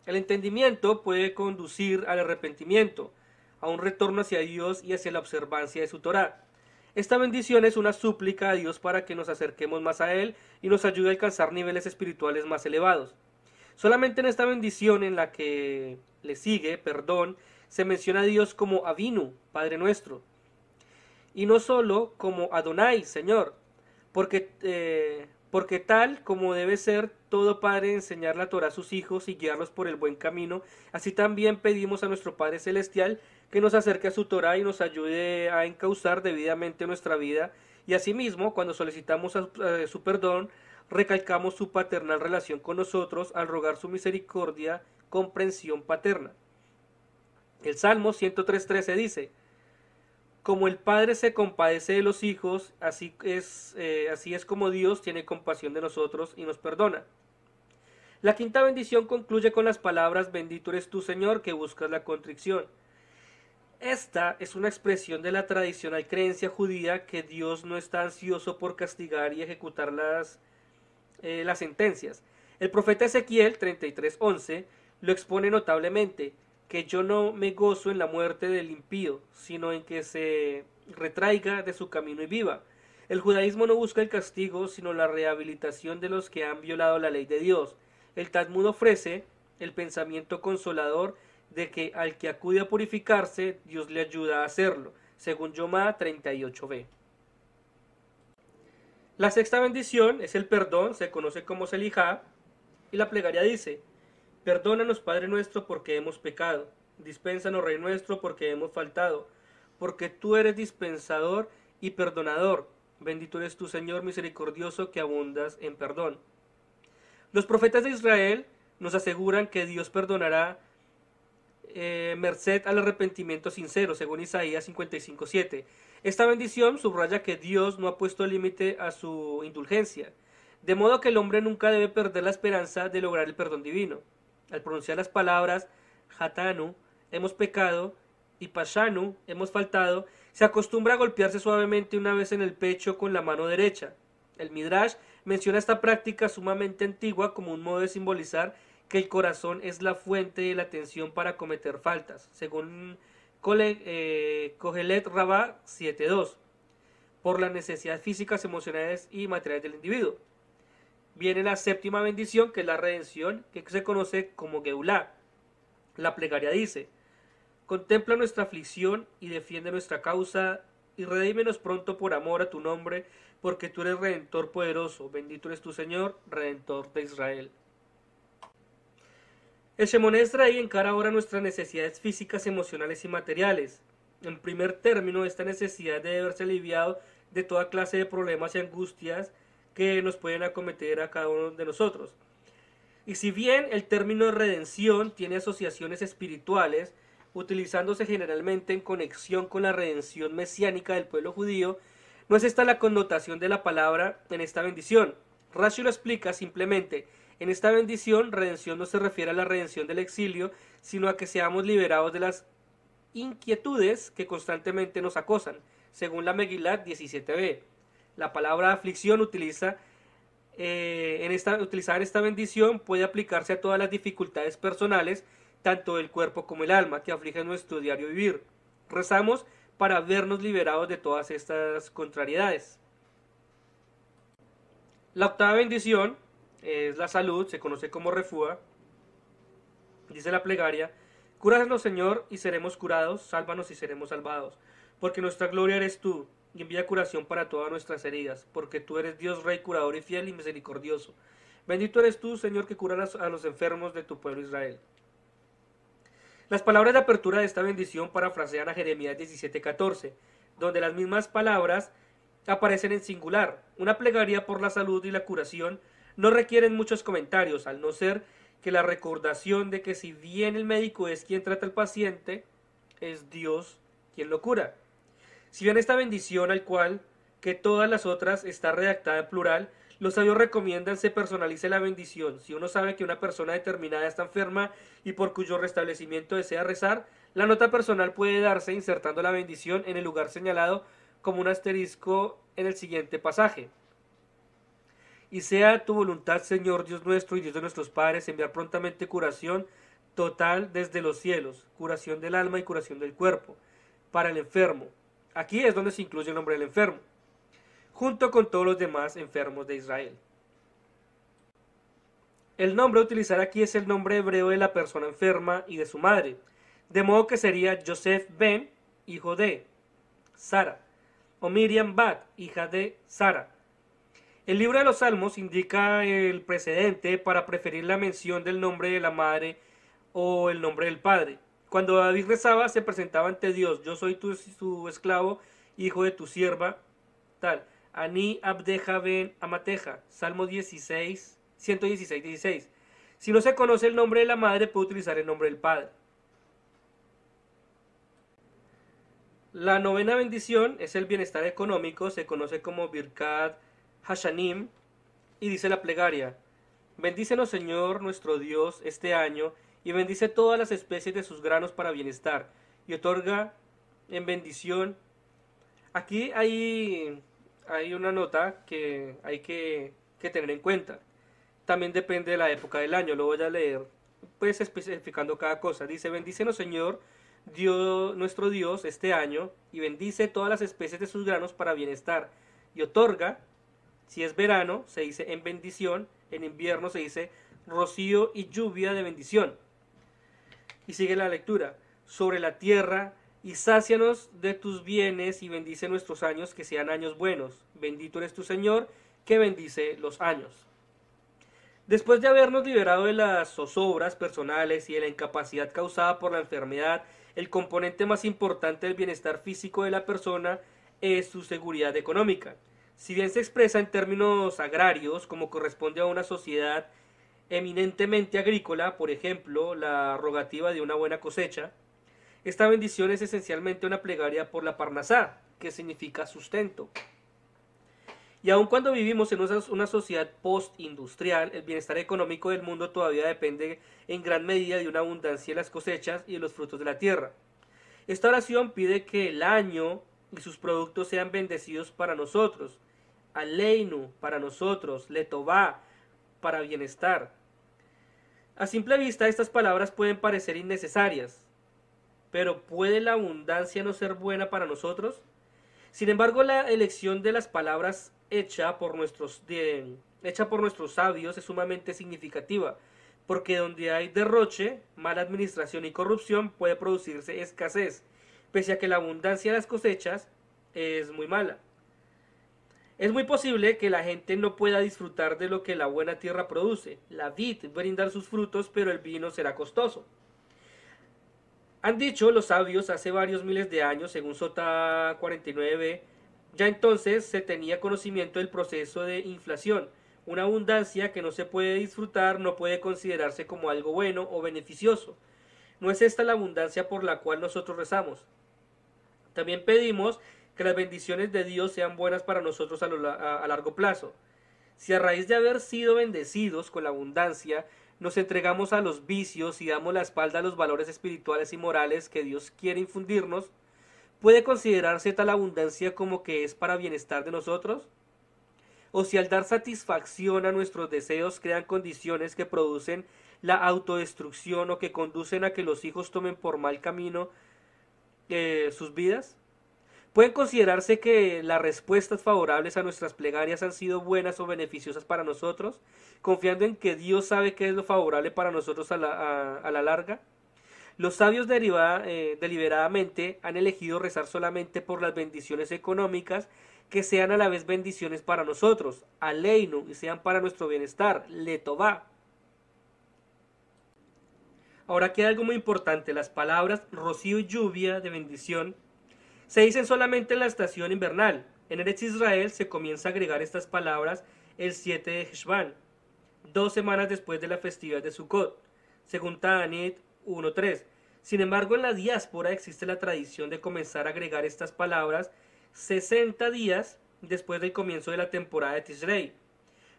entendimiento puede conducir al arrepentimiento, a un retorno hacia Dios y hacia la observancia de su Torah. Esta bendición es una súplica a Dios para que nos acerquemos más a Él y nos ayude a alcanzar niveles espirituales más elevados. Solamente en esta bendición, en la que le sigue perdón, se menciona a Dios como Avinu, Padre nuestro, y no solo como Adonai, Señor, porque tal como debe ser todo padre enseñar la Torah a sus hijos y guiarlos por el buen camino, así también pedimos a nuestro Padre Celestial que nos acerque a su Torah y nos ayude a encauzar debidamente nuestra vida, y asimismo, cuando solicitamos su perdón, recalcamos su paternal relación con nosotros al rogar su misericordia, comprensión paterna. El Salmo 103:13 dice: como el Padre se compadece de los hijos, así es como Dios tiene compasión de nosotros y nos perdona. La quinta bendición concluye con las palabras: bendito eres tú, Señor, que buscas la contrición. Esta es una expresión de la tradicional creencia judía que Dios no está ansioso por castigar y ejecutar las sentencias. El profeta Ezequiel 33:11 lo expone notablemente: que yo no me gozo en la muerte del impío, sino en que se retraiga de su camino y viva. El judaísmo no busca el castigo, sino la rehabilitación de los que han violado la ley de Dios. El Talmud ofrece el pensamiento consolador de que al que acude a purificarse, Dios le ayuda a hacerlo, según Yomá 38b. La sexta bendición es el perdón, se conoce como Selijá, y la plegaria dice: perdónanos, Padre nuestro, porque hemos pecado. Dispénsanos, Rey nuestro, porque hemos faltado. Porque tú eres dispensador y perdonador. Bendito eres tú, Señor misericordioso, que abundas en perdón. Los profetas de Israel nos aseguran que Dios perdonará merced al arrepentimiento sincero, según Isaías 55:7. Esta bendición subraya que Dios no ha puesto límite a su indulgencia, de modo que el hombre nunca debe perder la esperanza de lograr el perdón divino. Al pronunciar las palabras Hatanu, hemos pecado, y Pashanu, hemos faltado, se acostumbra a golpearse suavemente una vez en el pecho con la mano derecha. El Midrash menciona esta práctica sumamente antigua como un modo de simbolizar que el corazón es la fuente de la tensión para cometer faltas, según Kohelet Rabbah 7.2, por las necesidades físicas, emocionales y materiales del individuo. Viene la séptima bendición, que es la redención, que se conoce como Geulah. La plegaria dice: contempla nuestra aflicción y defiende nuestra causa, y redímenos pronto por amor a tu nombre, porque tú eres Redentor poderoso. Bendito eres tu Señor, Redentor de Israel. El Shemoneh Esrei encara ahora nuestras necesidades físicas, emocionales y materiales. En primer término, esta necesidad debe verse aliviado de toda clase de problemas y angustias que nos pueden acometer a cada uno de nosotros. Y si bien el término de redención tiene asociaciones espirituales, utilizándose generalmente en conexión con la redención mesiánica del pueblo judío, no es esta la connotación de la palabra en esta bendición. Rashi lo explica simplemente: en esta bendición, redención no se refiere a la redención del exilio, sino a que seamos liberados de las inquietudes que constantemente nos acosan, según la Megilat 17b. La palabra aflicción utilizada en esta bendición puede aplicarse a todas las dificultades personales, tanto del cuerpo como el alma, que afligen nuestro diario vivir. Rezamos para vernos liberados de todas estas contrariedades. La octava bendición es la salud, se conoce como refúa. Dice la plegaria: cúranos, Señor, y seremos curados, sálvanos y seremos salvados, porque nuestra gloria eres tú, y envía curación para todas nuestras heridas, porque tú eres Dios, Rey, curador y fiel y misericordioso. Bendito eres tú, Señor, que curas a los enfermos de tu pueblo Israel. Las palabras de apertura de esta bendición parafrasean a Jeremías 17:14, donde las mismas palabras aparecen en singular. Una plegaria por la salud y la curación no requieren muchos comentarios, al no ser que la recordación de que si bien el médico es quien trata al paciente, es Dios quien lo cura. Si bien esta bendición, al cual que todas las otras, está redactada en plural, los sabios recomiendan se personalice la bendición. Si uno sabe que una persona determinada está enferma y por cuyo restablecimiento desea rezar, la nota personal puede darse insertando la bendición en el lugar señalado como un asterisco en el siguiente pasaje. Y sea tu voluntad, Señor Dios nuestro y Dios de nuestros padres, enviar prontamente curación total desde los cielos, curación del alma y curación del cuerpo, para el enfermo. Aquí es donde se incluye el nombre del enfermo, junto con todos los demás enfermos de Israel. El nombre a utilizar aquí es el nombre hebreo de la persona enferma y de su madre, de modo que sería Yosef ben, hijo de Sara, o Miriam bat, hija de Sara. El libro de los Salmos indica el precedente para preferir la mención del nombre de la madre o el nombre del padre. Cuando David rezaba, se presentaba ante Dios: yo soy tu esclavo, hijo de tu sierva, tal. Ani abdeja ben amateja. Salmo 116:16. Si no se conoce el nombre de la madre, puede utilizar el nombre del padre. La novena bendición es el bienestar económico, se conoce como Birkat Hashanim, y dice la plegaria: bendícenos, Señor nuestro Dios, este año, y bendice todas las especies de sus granos para bienestar, y otorga en bendición. Aquí hay una nota que hay que tener en cuenta. También depende de la época del año, lo voy a leer pues especificando cada cosa. Dice: bendícenos, Señor Dios, nuestro Dios, este año, y bendice todas las especies de sus granos para bienestar, y otorga, si es verano se dice en bendición, en invierno se dice rocío y lluvia de bendición. Y sigue la lectura: sobre la tierra, y sácianos de tus bienes, y bendice nuestros años, que sean años buenos. Bendito eres tu Señor, que bendice los años. Después de habernos liberado de las zozobras personales y de la incapacidad causada por la enfermedad, el componente más importante del bienestar físico de la persona es su seguridad económica. Si bien se expresa en términos agrarios, como corresponde a una sociedad eminentemente agrícola, por ejemplo, la rogativa de una buena cosecha, esta bendición es esencialmente una plegaria por la Parnasá, que significa sustento. Y aun cuando vivimos en una sociedad post-industrial, el bienestar económico del mundo todavía depende en gran medida de una abundancia en las cosechas y de los frutos de la tierra. Esta oración pide que el año y sus productos sean bendecidos para nosotros, Aleinu, para nosotros, Letová, para bienestar. A simple vista estas palabras pueden parecer innecesarias, pero ¿puede la abundancia no ser buena para nosotros? Sin embargo, la elección de las palabras hecha por nuestros sabios es sumamente significativa, porque donde hay derroche, mala administración y corrupción puede producirse escasez, pese a que la abundancia de las cosechas es muy mala. Es muy posible que la gente no pueda disfrutar de lo que la buena tierra produce. La vid brindar sus frutos, pero el vino será costoso. Han dicho los sabios hace varios miles de años, según Sota 49b, ya entonces se tenía conocimiento del proceso de inflación. Una abundancia que no se puede disfrutar no puede considerarse como algo bueno o beneficioso. No es esta la abundancia por la cual nosotros rezamos. También pedimos que las bendiciones de Dios sean buenas para nosotros a largo plazo. Si a raíz de haber sido bendecidos con la abundancia, nos entregamos a los vicios y damos la espalda a los valores espirituales y morales que Dios quiere infundirnos, ¿puede considerarse tal abundancia como que es para bienestar de nosotros? ¿O si al dar satisfacción a nuestros deseos crean condiciones que producen la autodestrucción o que conducen a que los hijos tomen por mal camino sus vidas? ¿Pueden considerarse que las respuestas favorables a nuestras plegarias han sido buenas o beneficiosas para nosotros, confiando en que Dios sabe qué es lo favorable para nosotros a la larga? Los sabios deliberadamente han elegido rezar solamente por las bendiciones económicas que sean a la vez bendiciones para nosotros, Aleinu, y sean para nuestro bienestar, Letová. Ahora aquí hay algo muy importante, las palabras rocío y lluvia de bendición se dicen solamente en la estación invernal. En Eretz Israel se comienza a agregar estas palabras el 7 de Heshvan, 2 semanas después de la festividad de Sukkot, según Ta'anit 1.3. Sin embargo, en la diáspora existe la tradición de comenzar a agregar estas palabras 60 días después del comienzo de la temporada de Tishrei,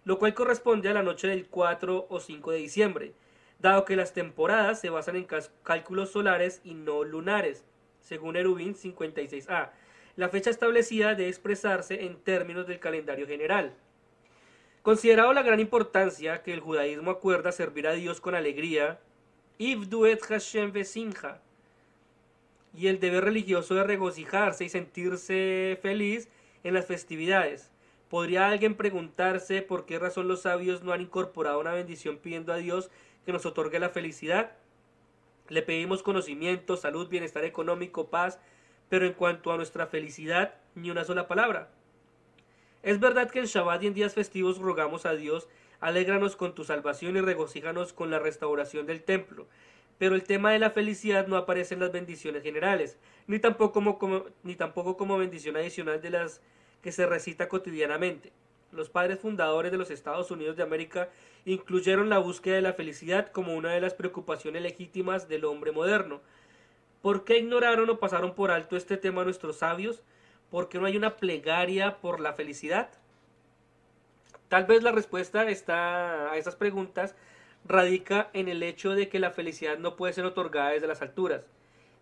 lo cual corresponde a la noche del 4 o 5 de diciembre, dado que las temporadas se basan en cálculos solares y no lunares, según Eruvin 56a. La fecha establecida debe expresarse en términos del calendario general. Considerado la gran importancia que el judaísmo acuerda servir a Dios con alegría, Ivdu et Hashem vesimcha, y el deber religioso de regocijarse y sentirse feliz en las festividades, ¿podría alguien preguntarse por qué razón los sabios no han incorporado una bendición pidiendo a Dios que nos otorgue la felicidad? Le pedimos conocimiento, salud, bienestar económico, paz, pero en cuanto a nuestra felicidad, ni una sola palabra. Es verdad que en Shabbat y en días festivos rogamos a Dios, alégranos con tu salvación y regocíjanos con la restauración del templo, pero el tema de la felicidad no aparece en las bendiciones generales, ni tampoco como bendición adicional de las que se recita cotidianamente. Los padres fundadores de los Estados Unidos de América incluyeron la búsqueda de la felicidad como una de las preocupaciones legítimas del hombre moderno. ¿Por qué ignoraron o pasaron por alto este tema nuestros sabios? ¿Por qué no hay una plegaria por la felicidad? Tal vez la respuesta a estas preguntas radica en el hecho de que la felicidad no puede ser otorgada desde las alturas.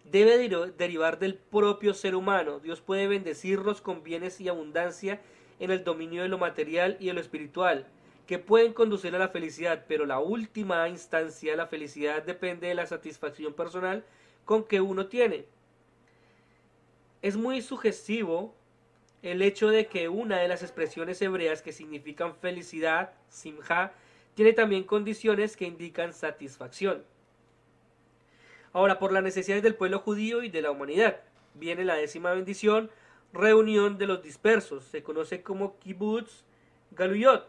Debe derivar del propio ser humano. Dios puede bendecirnos con bienes y abundancia en el dominio de lo material y de lo espiritual, que pueden conducir a la felicidad, pero la última instancia de la felicidad depende de la satisfacción personal con que uno tiene. Es muy sugestivo el hecho de que una de las expresiones hebreas que significan felicidad, simja, tiene también condiciones que indican satisfacción. Ahora, por las necesidades del pueblo judío y de la humanidad, viene la 10ª bendición, reunión de los dispersos, se conoce como Kibbutz Galuyot.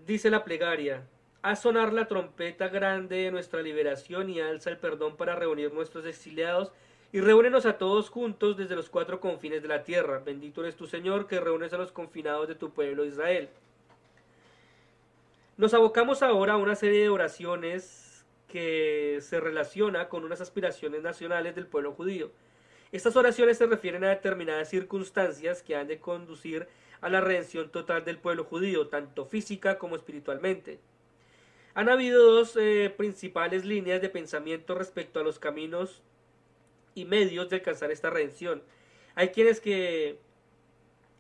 Dice la plegaria: haz sonar la trompeta grande de nuestra liberación y alza el perdón para reunir nuestros exiliados y reúnenos a todos juntos desde los 4 confines de la tierra. Bendito eres tu Señor, que reúnes a los confinados de tu pueblo Israel. Nos abocamos ahora a una serie de oraciones que se relaciona con unas aspiraciones nacionales del pueblo judío. Estas oraciones se refieren a determinadas circunstancias que han de conducir a la redención total del pueblo judío, tanto física como espiritualmente. Han habido dos principales líneas de pensamiento respecto a los caminos y medios de alcanzar esta redención. Hay quienes, que,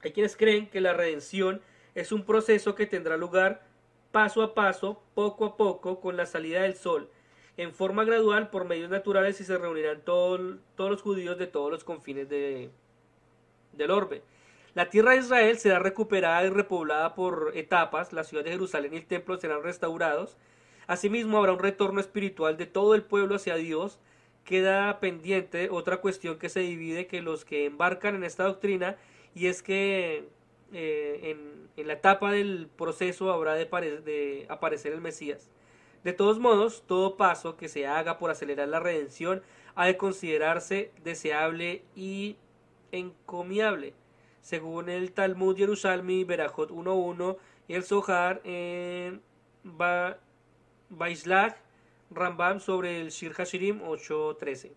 Hay quienes creen que la redención es un proceso que tendrá lugar paso a paso, poco a poco, con la salida del sol, en forma gradual por medios naturales y se reunirán todos los judíos de todos los confines del orbe. La tierra de Israel será recuperada y repoblada por etapas, la ciudad de Jerusalén y el templo serán restaurados. Asimismo habrá un retorno espiritual de todo el pueblo hacia Dios. Queda pendiente otra cuestión que se divide, que los que embarcan en esta doctrina, y es que en la etapa del proceso habrá de aparecer el Mesías. De todos modos, todo paso que se haga por acelerar la redención ha de considerarse deseable y encomiable, según el Talmud Yerushalmi, Berajot 1.1, y el Zohar en Baishlach Rambam sobre el Shir Hashirim 8.13.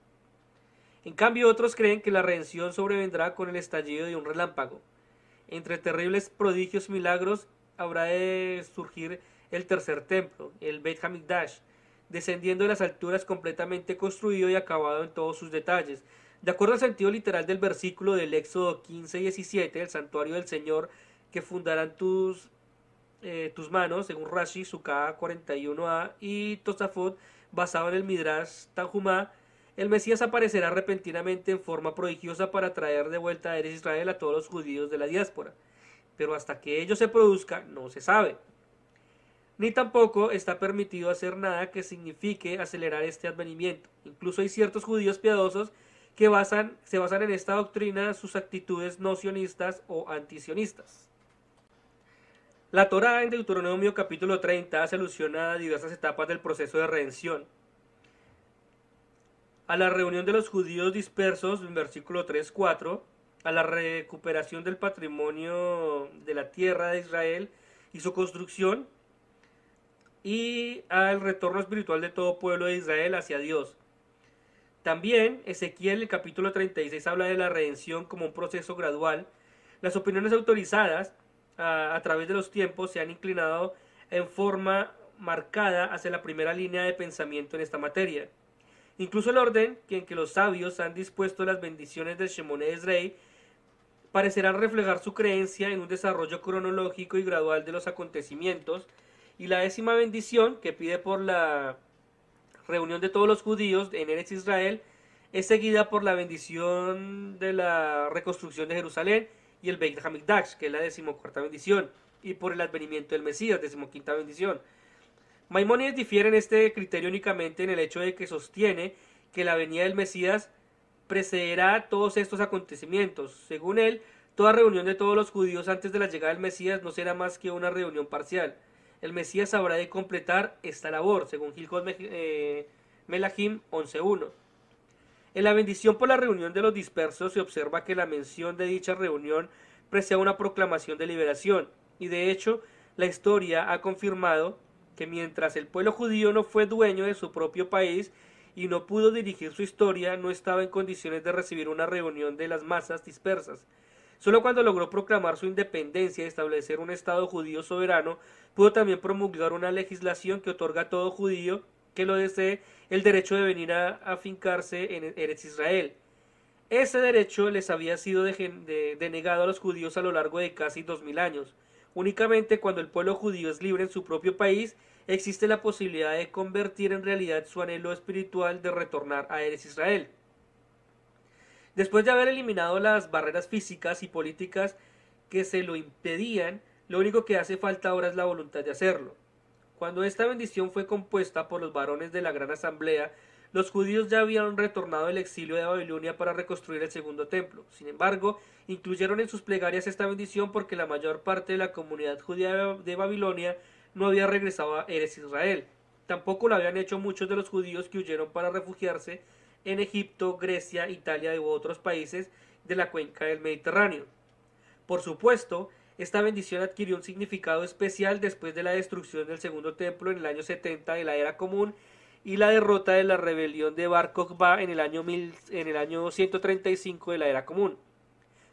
En cambio, otros creen que la redención sobrevendrá con el estallido de un relámpago. Entre terribles prodigios y milagros habrá de surgir el tercer templo, el Beit HaMikdash, descendiendo de las alturas completamente construido y acabado en todos sus detalles. De acuerdo al sentido literal del versículo del Éxodo 15:17, el santuario del Señor que fundarán tus manos, según Rashi, Sukkah 41a y Tosafot, basado en el Midrash Tanjumá, el Mesías aparecerá repentinamente en forma prodigiosa para traer de vuelta a Eretz Israel a todos los judíos de la diáspora. Pero hasta que ello se produzca, no se sabe. Ni tampoco está permitido hacer nada que signifique acelerar este advenimiento. Incluso hay ciertos judíos piadosos que se basan en esta doctrina sus actitudes no sionistas o antisionistas. La Torá en Deuteronomio capítulo 30 hace alusión a diversas etapas del proceso de redención. A la reunión de los judíos dispersos en versículo 3-4, a la recuperación del patrimonio de la tierra de Israel y su construcción, y al retorno espiritual de todo pueblo de Israel hacia Dios. También Ezequiel, el capítulo 36, habla de la redención como un proceso gradual. Las opiniones autorizadas a través de los tiempos se han inclinado en forma marcada hacia la primera línea de pensamiento en esta materia. Incluso el orden en que los sabios han dispuesto las bendiciones del Shemoneh Esrei parecerán reflejar su creencia en un desarrollo cronológico y gradual de los acontecimientos, y la 10ª bendición, que pide por la reunión de todos los judíos en Eretz Israel, es seguida por la bendición de la reconstrucción de Jerusalén y el Beit HaMikdash, que es la 14ª bendición, y por el advenimiento del Mesías, 15ª bendición. Maimónides difiere en este criterio únicamente en el hecho de que sostiene que la venida del Mesías precederá todos estos acontecimientos. Según él, toda reunión de todos los judíos antes de la llegada del Mesías no será más que una reunión parcial. El Mesías habrá de completar esta labor, según Hilchot Melahim 11.1. En la bendición por la reunión de los dispersos se observa que la mención de dicha reunión precede una proclamación de liberación, y de hecho la historia ha confirmado que mientras el pueblo judío no fue dueño de su propio país y no pudo dirigir su historia, no estaba en condiciones de recibir una reunión de las masas dispersas. Solo cuando logró proclamar su independencia y establecer un Estado judío soberano, pudo también promulgar una legislación que otorga a todo judío que lo desee el derecho de venir a afincarse en Eretz Israel. Ese derecho les había sido denegado a los judíos a lo largo de casi 2000 años. Únicamente cuando el pueblo judío es libre en su propio país, existe la posibilidad de convertir en realidad su anhelo espiritual de retornar a Eretz Israel. Después de haber eliminado las barreras físicas y políticas que se lo impedían, lo único que hace falta ahora es la voluntad de hacerlo. Cuando esta bendición fue compuesta por los varones de la gran asamblea, los judíos ya habían retornado del exilio de Babilonia para reconstruir el segundo templo. Sin embargo, incluyeron en sus plegarias esta bendición porque la mayor parte de la comunidad judía de Babilonia no había regresado a Eretz Israel. Tampoco lo habían hecho muchos de los judíos que huyeron para refugiarse en Egipto, Grecia, Italia u otros países de la cuenca del Mediterráneo. Por supuesto, Esta bendición adquirió un significado especial después de la destrucción del segundo templo en el año 70 de la era común y la derrota de la rebelión de Bar Kokhba en el año 135 de la era común,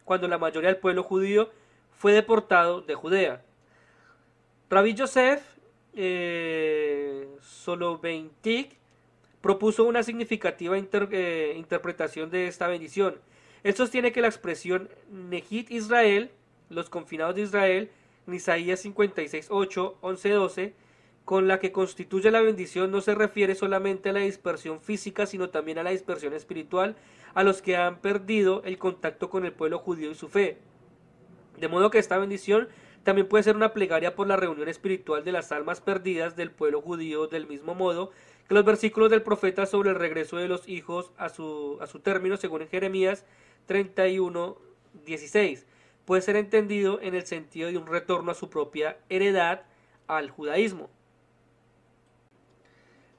cuando la mayoría del pueblo judío fue deportado de Judea. Rabbi Yosef Soloveitchik propuso una significativa interpretación de esta bendición. Él sostiene que la expresión Nejit Israel, los confinados de Israel, en Isaías 56, 8, 11, 12, con la que constituye la bendición no se refiere solamente a la dispersión física, sino también a la dispersión espiritual, a los que han perdido el contacto con el pueblo judío y su fe. De modo que esta bendición también puede ser una plegaria por la reunión espiritual de las almas perdidas del pueblo judío, del mismo modo que los versículos del profeta sobre el regreso de los hijos a su término, según en Jeremías 31, 16, puede ser entendido en el sentido de un retorno a su propia heredad, al judaísmo.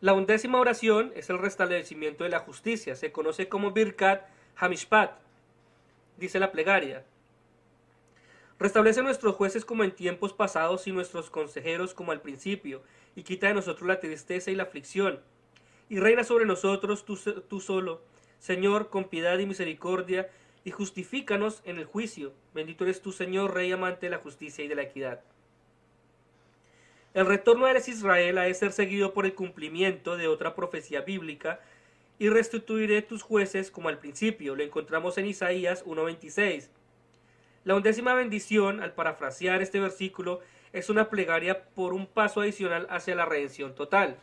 La 11ª oración es el restablecimiento de la justicia, se conoce como Birkat Hamishpat. Dice la plegaria: restablece nuestros jueces como en tiempos pasados y nuestros consejeros como al principio, y quita de nosotros la tristeza y la aflicción, y reina sobre nosotros tú solo, Señor, con piedad y misericordia, y justifícanos en el juicio. Bendito eres tú, Señor, Rey amante de la justicia y de la equidad. El retorno de Israel ha de ser seguido por el cumplimiento de otra profecía bíblica, y restituiré tus jueces como al principio. Lo encontramos en Isaías 1:26. La 11ª bendición, al parafrasear este versículo, es una plegaria por un paso adicional hacia la redención total.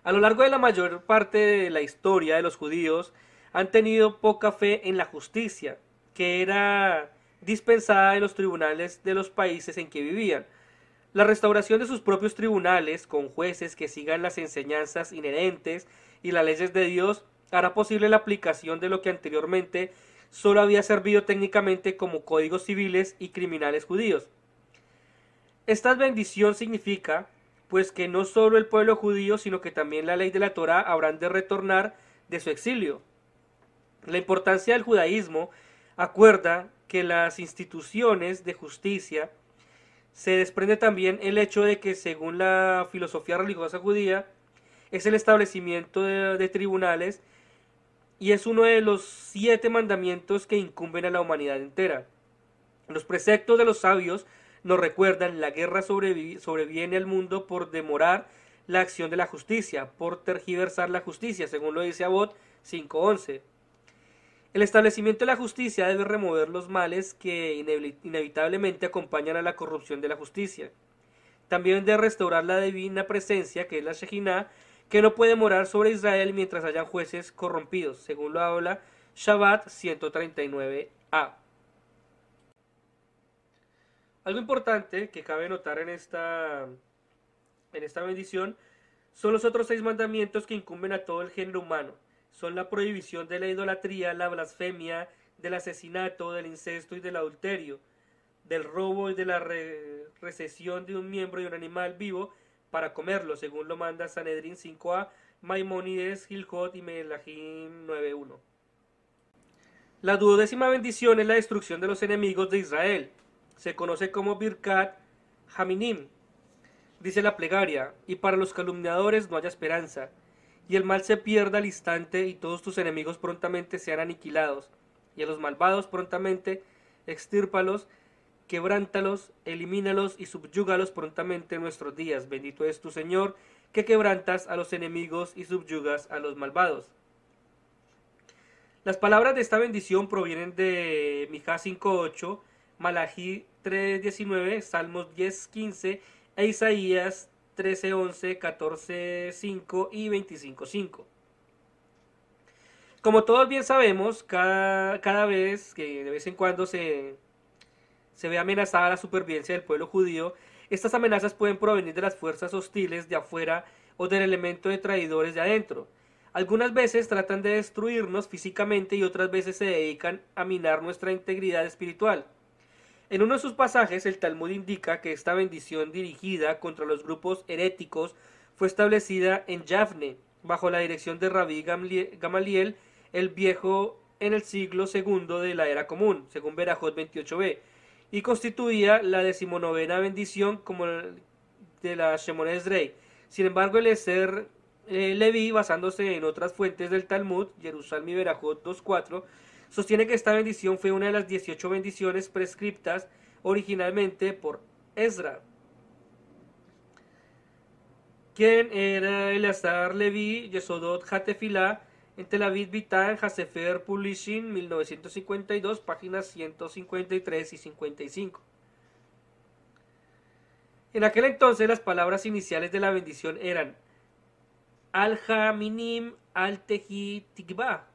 A lo largo de la mayor parte de la historia de los judíos, han tenido poca fe en la justicia, que era dispensada en los tribunales de los países en que vivían. La restauración de sus propios tribunales, con jueces que sigan las enseñanzas inherentes y las leyes de Dios, hará posible la aplicación de lo que anteriormente solo había servido técnicamente como códigos civiles y criminales judíos. Esta bendición significa, pues, que no solo el pueblo judío, sino que también la ley de la Torá habrán de retornar de su exilio. La importancia del judaísmo acuerda que las instituciones de justicia se desprende también el hecho de que, según la filosofía religiosa judía, es el establecimiento de tribunales y es uno de los 7 mandamientos que incumben a la humanidad entera. Los preceptos de los sabios nos recuerdan: la guerra sobreviene al mundo por demorar la acción de la justicia, por tergiversar la justicia, según lo dice Abot 5:11. El establecimiento de la justicia debe remover los males que inevitablemente acompañan a la corrupción de la justicia. También debe restaurar la divina presencia, que es la Shejinah, que no puede morar sobre Israel mientras hayan jueces corrompidos, según lo habla Shabbat 139a. Algo importante que cabe notar en esta bendición son los otros 6 mandamientos que incumben a todo el género humano. Son la prohibición de la idolatría, la blasfemia, del asesinato, del incesto y del adulterio, del robo y de la recesión de un miembro de un animal vivo para comerlo, según lo manda Sanedrín 5a, Maimónides, Gilhot y Melahim 9.1. La 12ª bendición es la destrucción de los enemigos de Israel. Se conoce como Birkat Haminim. Dice la plegaria: y para los calumniadores no haya esperanza, y el mal se pierda al instante, y todos tus enemigos prontamente sean aniquilados, y a los malvados prontamente extírpalos, quebrántalos, elimínalos y subyúgalos prontamente en nuestros días. Bendito es tu Señor, que quebrantas a los enemigos y subyugas a los malvados. Las palabras de esta bendición provienen de Mijá 5:8, Malají 3:19, Salmos 10:15 e Isaías 13:11, 14:5 y 25:5. Como todos bien sabemos, cada vez que de vez en cuando se ve amenazada la supervivencia del pueblo judío, estas amenazas pueden provenir de las fuerzas hostiles de afuera o del elemento de traidores de adentro. Algunas veces tratan de destruirnos físicamente y otras veces se dedican a minar nuestra integridad espiritual. En uno de sus pasajes, el Talmud indica que esta bendición dirigida contra los grupos heréticos fue establecida en Yavne, bajo la dirección de Rabí Gamaliel el Viejo, en el siglo II de la Era Común, según Berajot 28b, y constituía la 19ª bendición como de la Shemoneh Esrei. Sin embargo, el Eser Leví, basándose en otras fuentes del Talmud, Jerusalmi Berajot 2.4, sostiene que esta bendición fue una de las 18 bendiciones prescriptas originalmente por Ezra, quien era Eleazar Leví, Yesodot Hatefilá, en Tel Aviv Vitan, Hasefer Publishing, 1952, páginas 153 y 55. En aquel entonces las palabras iniciales de la bendición eran Al-Haminim Al-Tehi Tikba,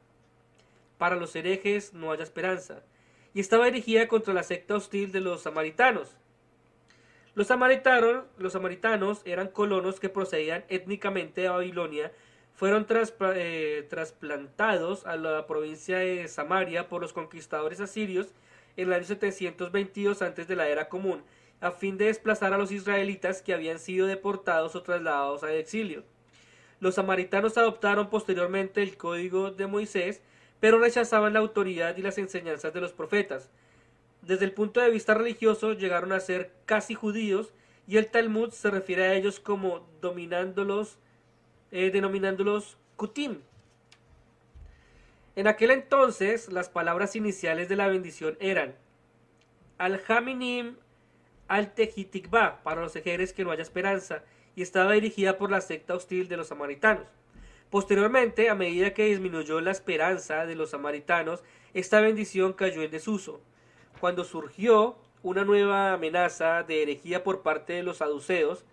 para los herejes no haya esperanza, y estaba dirigida contra la secta hostil de los samaritanos. Los samaritanos eran colonos que procedían étnicamente de Babilonia, fueron trasplantados a la provincia de Samaria por los conquistadores asirios en el año 722 antes de la era común, a fin de desplazar a los israelitas que habían sido deportados o trasladados al exilio. Los samaritanos adoptaron posteriormente el código de Moisés, pero rechazaban la autoridad y las enseñanzas de los profetas. Desde el punto de vista religioso llegaron a ser casi judíos, y el Talmud se refiere a ellos como denominándolos Kutim. En aquel entonces las palabras iniciales de la bendición eran Al-Haminim Al-Tehitikba, para los ejeres que no haya esperanza, y estaba dirigida por la secta hostil de los samaritanos. Posteriormente, a medida que disminuyó la esperanza de los samaritanos, esta bendición cayó en desuso. Cuando surgió una nueva amenaza de herejía por parte de los saduceos,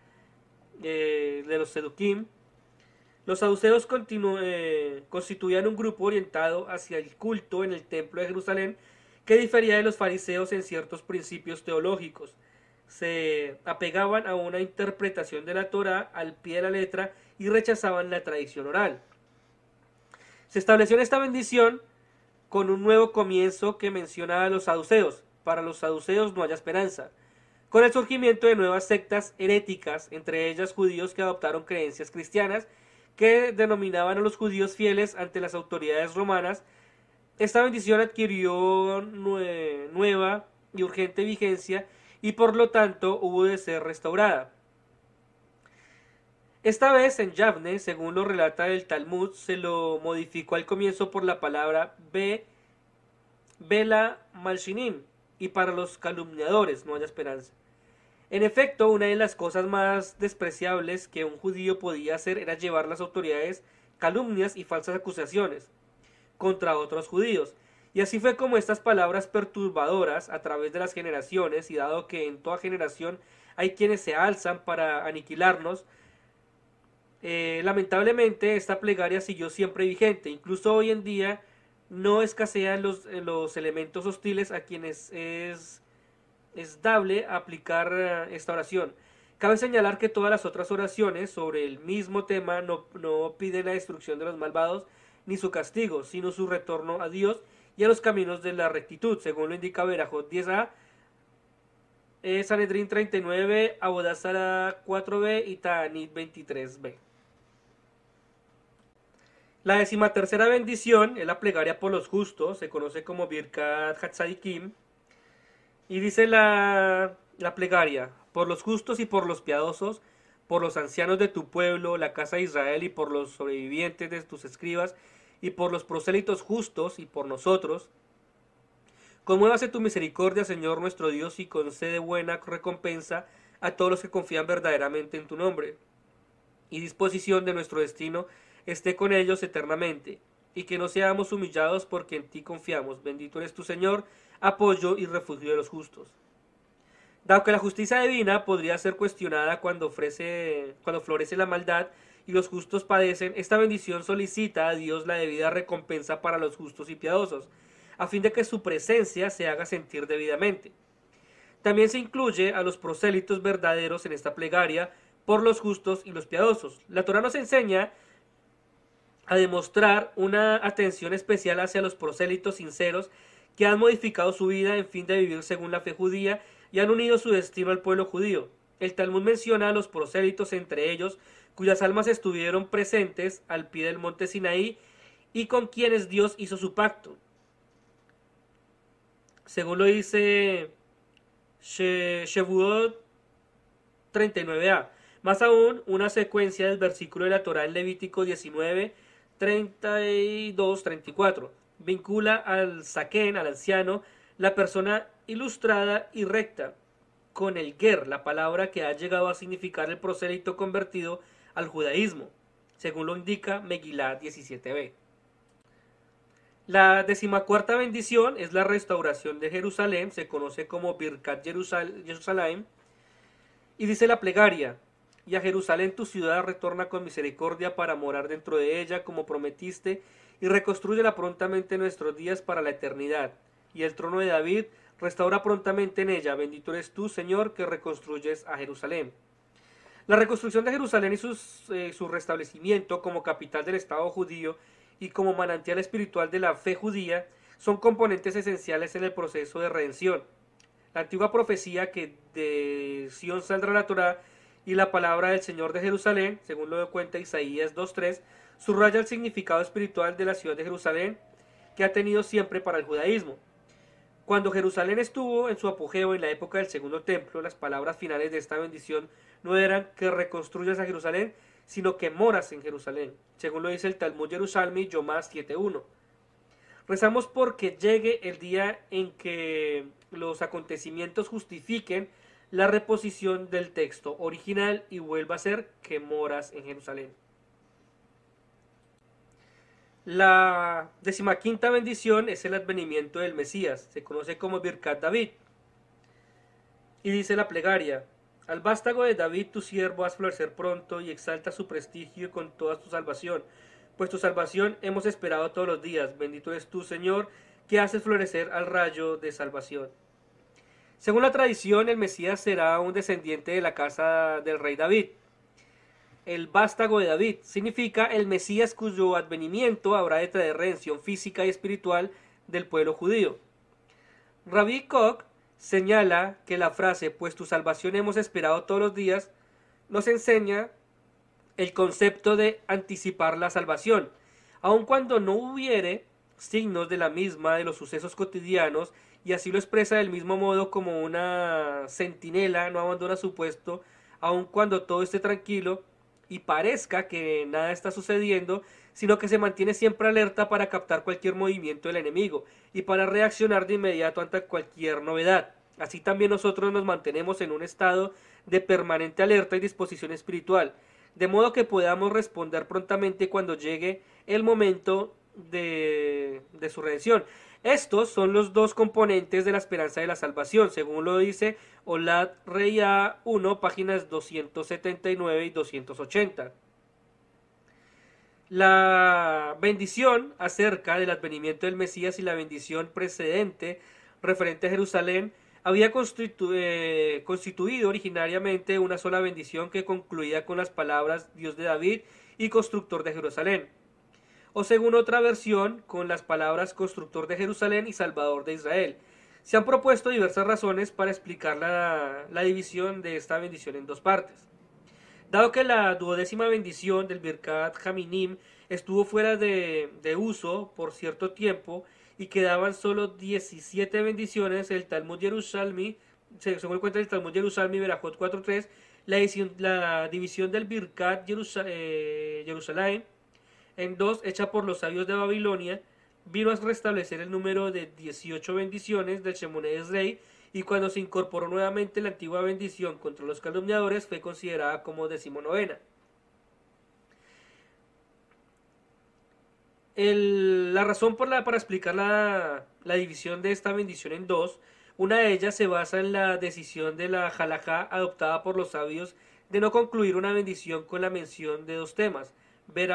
de los seduquim, los saduceos constituían un grupo orientado hacia el culto en el templo de Jerusalén que difería de los fariseos en ciertos principios teológicos. Se apegaban a una interpretación de la Torá al pie de la letra y rechazaban la tradición oral. Se estableció esta bendición con un nuevo comienzo que menciona a los saduceos. Para los saduceos no haya esperanza. Con el surgimiento de nuevas sectas heréticas, entre ellas judíos que adoptaron creencias cristianas, que denominaban a los judíos fieles ante las autoridades romanas, esta bendición adquirió nueva y urgente vigencia y por lo tanto hubo de ser restaurada. Esta vez en Yavne, según lo relata el Talmud, se lo modificó al comienzo por la palabra Bela Malshinim, y para los calumniadores no haya esperanza. En efecto, una de las cosas más despreciables que un judío podía hacer era llevar a las autoridades calumnias y falsas acusaciones contra otros judíos. Y así fue como estas palabras perturbadoras a través de las generaciones, y dado que en toda generación hay quienes se alzan para aniquilarnos, lamentablemente esta plegaria siguió siempre vigente. Incluso hoy en día no escasean los elementos hostiles a quienes es dable aplicar esta oración. Cabe señalar que todas las otras oraciones sobre el mismo tema no piden la destrucción de los malvados ni su castigo, sino su retorno a Dios y a los caminos de la rectitud, según lo indica Berajot 10a, Sanedrín 39, Abodá Zará 4b y Ta'anit 23b. La 13ª bendición es la plegaria por los justos, se conoce como Birkat Hatzadikim, y dice la plegaria: por los justos y por los piadosos, por los ancianos de tu pueblo, la casa de Israel, y por los sobrevivientes de tus escribas, y por los prosélitos justos, y por nosotros. Conmuévase tu misericordia, Señor nuestro Dios, y concede buena recompensa a todos los que confían verdaderamente en tu nombre, y disposición de nuestro destino esté con ellos eternamente, y que no seamos humillados porque en ti confiamos. Bendito eres tu Señor, apoyo y refugio de los justos. Dado que la justicia divina podría ser cuestionada cuando florece la maldad y los justos padecen, esta bendición solicita a Dios la debida recompensa para los justos y piadosos, a fin de que su presencia se haga sentir debidamente. También se incluye a los prosélitos verdaderos en esta plegaria por los justos y los piadosos. La Torá nos enseña a demostrar una atención especial hacia los prosélitos sinceros que han modificado su vida en fin de vivir según la fe judía y han unido su destino al pueblo judío. El Talmud menciona a los prosélitos, entre ellos, cuyas almas estuvieron presentes al pie del monte Sinaí y con quienes Dios hizo su pacto. Según lo dice Shevuot 39a. Más aún, una secuencia del versículo de la Torá en Levítico 19, 32, 34. Vincula al saquén, al anciano, la persona ilustrada y recta, con el ger, la palabra que ha llegado a significar el prosélito convertido al judaísmo, según lo indica Megilá 17b. La 14ª bendición es la restauración de Jerusalén, se conoce como Birkat Jerusalén, y dice la plegaria: y a Jerusalén tu ciudad retorna con misericordia para morar dentro de ella como prometiste, y reconstrúyela prontamente en nuestros días para la eternidad. Y el trono de David restaura prontamente en ella. Bendito eres tú, Señor, que reconstruyes a Jerusalén. La reconstrucción de Jerusalén y su restablecimiento como capital del Estado judío y como manantial espiritual de la fe judía son componentes esenciales en el proceso de redención. La antigua profecía que de Sion saldrá la Torá y la palabra del Señor de Jerusalén, según lo cuenta Isaías 2.3, subraya el significado espiritual de la ciudad de Jerusalén que ha tenido siempre para el judaísmo. Cuando Jerusalén estuvo en su apogeo en la época del Segundo Templo, las palabras finales de esta bendición no eran que reconstruyas a Jerusalén, sino que moras en Jerusalén, según lo dice el Talmud Yerushalmi, Yomás 7.1. Rezamos porque llegue el día en que los acontecimientos justifiquen la reposición del texto original y vuelva a ser que moras en Jerusalén. La 15ª bendición es el advenimiento del Mesías, se conoce como Birkat David. Y dice la plegaria: al vástago de David tu siervo haz florecer pronto y exalta su prestigio con toda tu salvación, pues tu salvación hemos esperado todos los días. Bendito eres tú, Señor, que haces florecer al rayo de salvación. Según la tradición, el Mesías será un descendiente de la casa del rey David. El vástago de David significa el Mesías cuyo advenimiento habrá de traer redención física y espiritual del pueblo judío. Rabbi Koch señala que la frase pues tu salvación hemos esperado todos los días nos enseña el concepto de anticipar la salvación, aun cuando no hubiere signos de la misma de los sucesos cotidianos, y así lo expresa del mismo modo como una centinela no abandona su puesto aun cuando todo esté tranquilo y parezca que nada está sucediendo, sino que se mantiene siempre alerta para captar cualquier movimiento del enemigo y para reaccionar de inmediato ante cualquier novedad. Así también nosotros nos mantenemos en un estado de permanente alerta y disposición espiritual, de modo que podamos responder prontamente cuando llegue el momento de su redención. Estos son los dos componentes de la esperanza de la salvación, según lo dice Olad Reya 1, páginas 279 y 280. La bendición acerca del advenimiento del Mesías y la bendición precedente referente a Jerusalén había constituido originariamente una sola bendición que concluía con las palabras Dios de David y constructor de Jerusalén, o según otra versión con las palabras constructor de Jerusalén y salvador de Israel. Se han propuesto diversas razones para explicar la división de esta bendición en dos partes. Dado que la 12ª bendición del Birkat Haminim estuvo fuera de uso por cierto tiempo y quedaban solo 17 bendiciones, el Talmud Yerushalmi, según cuenta el Talmud Yerushalmi Berajot 4.3, la división del Birkat Jerusalén en dos, hecha por los sabios de Babilonia, vino a restablecer el número de 18 bendiciones del Shemoneh Esrei, y cuando se incorporó nuevamente la antigua bendición contra los calumniadores fue considerada como 19ª. La razón para explicar la división de esta bendición en dos, una de ellas se basa en la decisión de la halajá adoptada por los sabios de no concluir una bendición con la mención de dos temas,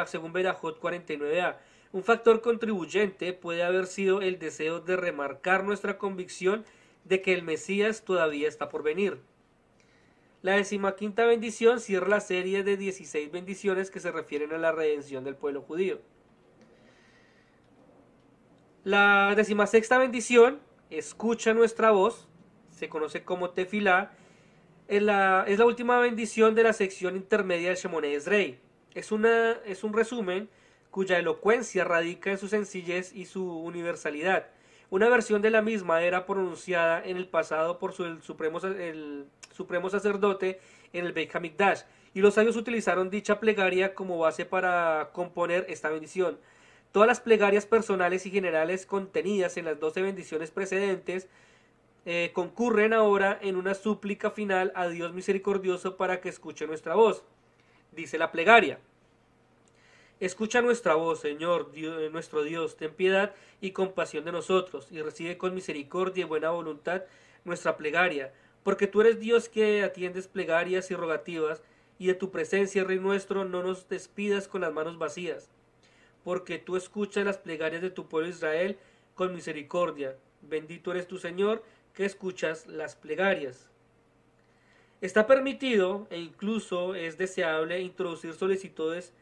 según Berajot 49a. Un factor contribuyente puede haber sido el deseo de remarcar nuestra convicción de que el Mesías todavía está por venir. La 15ª bendición cierra la serie de 16 bendiciones que se refieren a la redención del pueblo judío. La 16ª bendición, escucha nuestra voz, se conoce como Tefilá, es la última bendición de la sección intermedia del Shemoneh Esrei. Es un resumen cuya elocuencia radica en su sencillez y su universalidad. Una versión de la misma era pronunciada en el pasado por el supremo sacerdote en el Beit HaMikdash, y los sabios utilizaron dicha plegaria como base para componer esta bendición. Todas las plegarias personales y generales contenidas en las 12 bendiciones precedentes concurren ahora en una súplica final a Dios misericordioso para que escuche nuestra voz. Dice la plegaria: escucha nuestra voz, Señor, nuestro Dios, ten piedad y compasión de nosotros, y recibe con misericordia y buena voluntad nuestra plegaria, porque tú eres Dios que atiendes plegarias y rogativas, y de tu presencia, Rey nuestro, no nos despidas con las manos vacías, porque tú escuchas las plegarias de tu pueblo Israel con misericordia. Bendito eres tu Señor, que escuchas las plegarias. Está permitido e incluso es deseable introducir solicitudes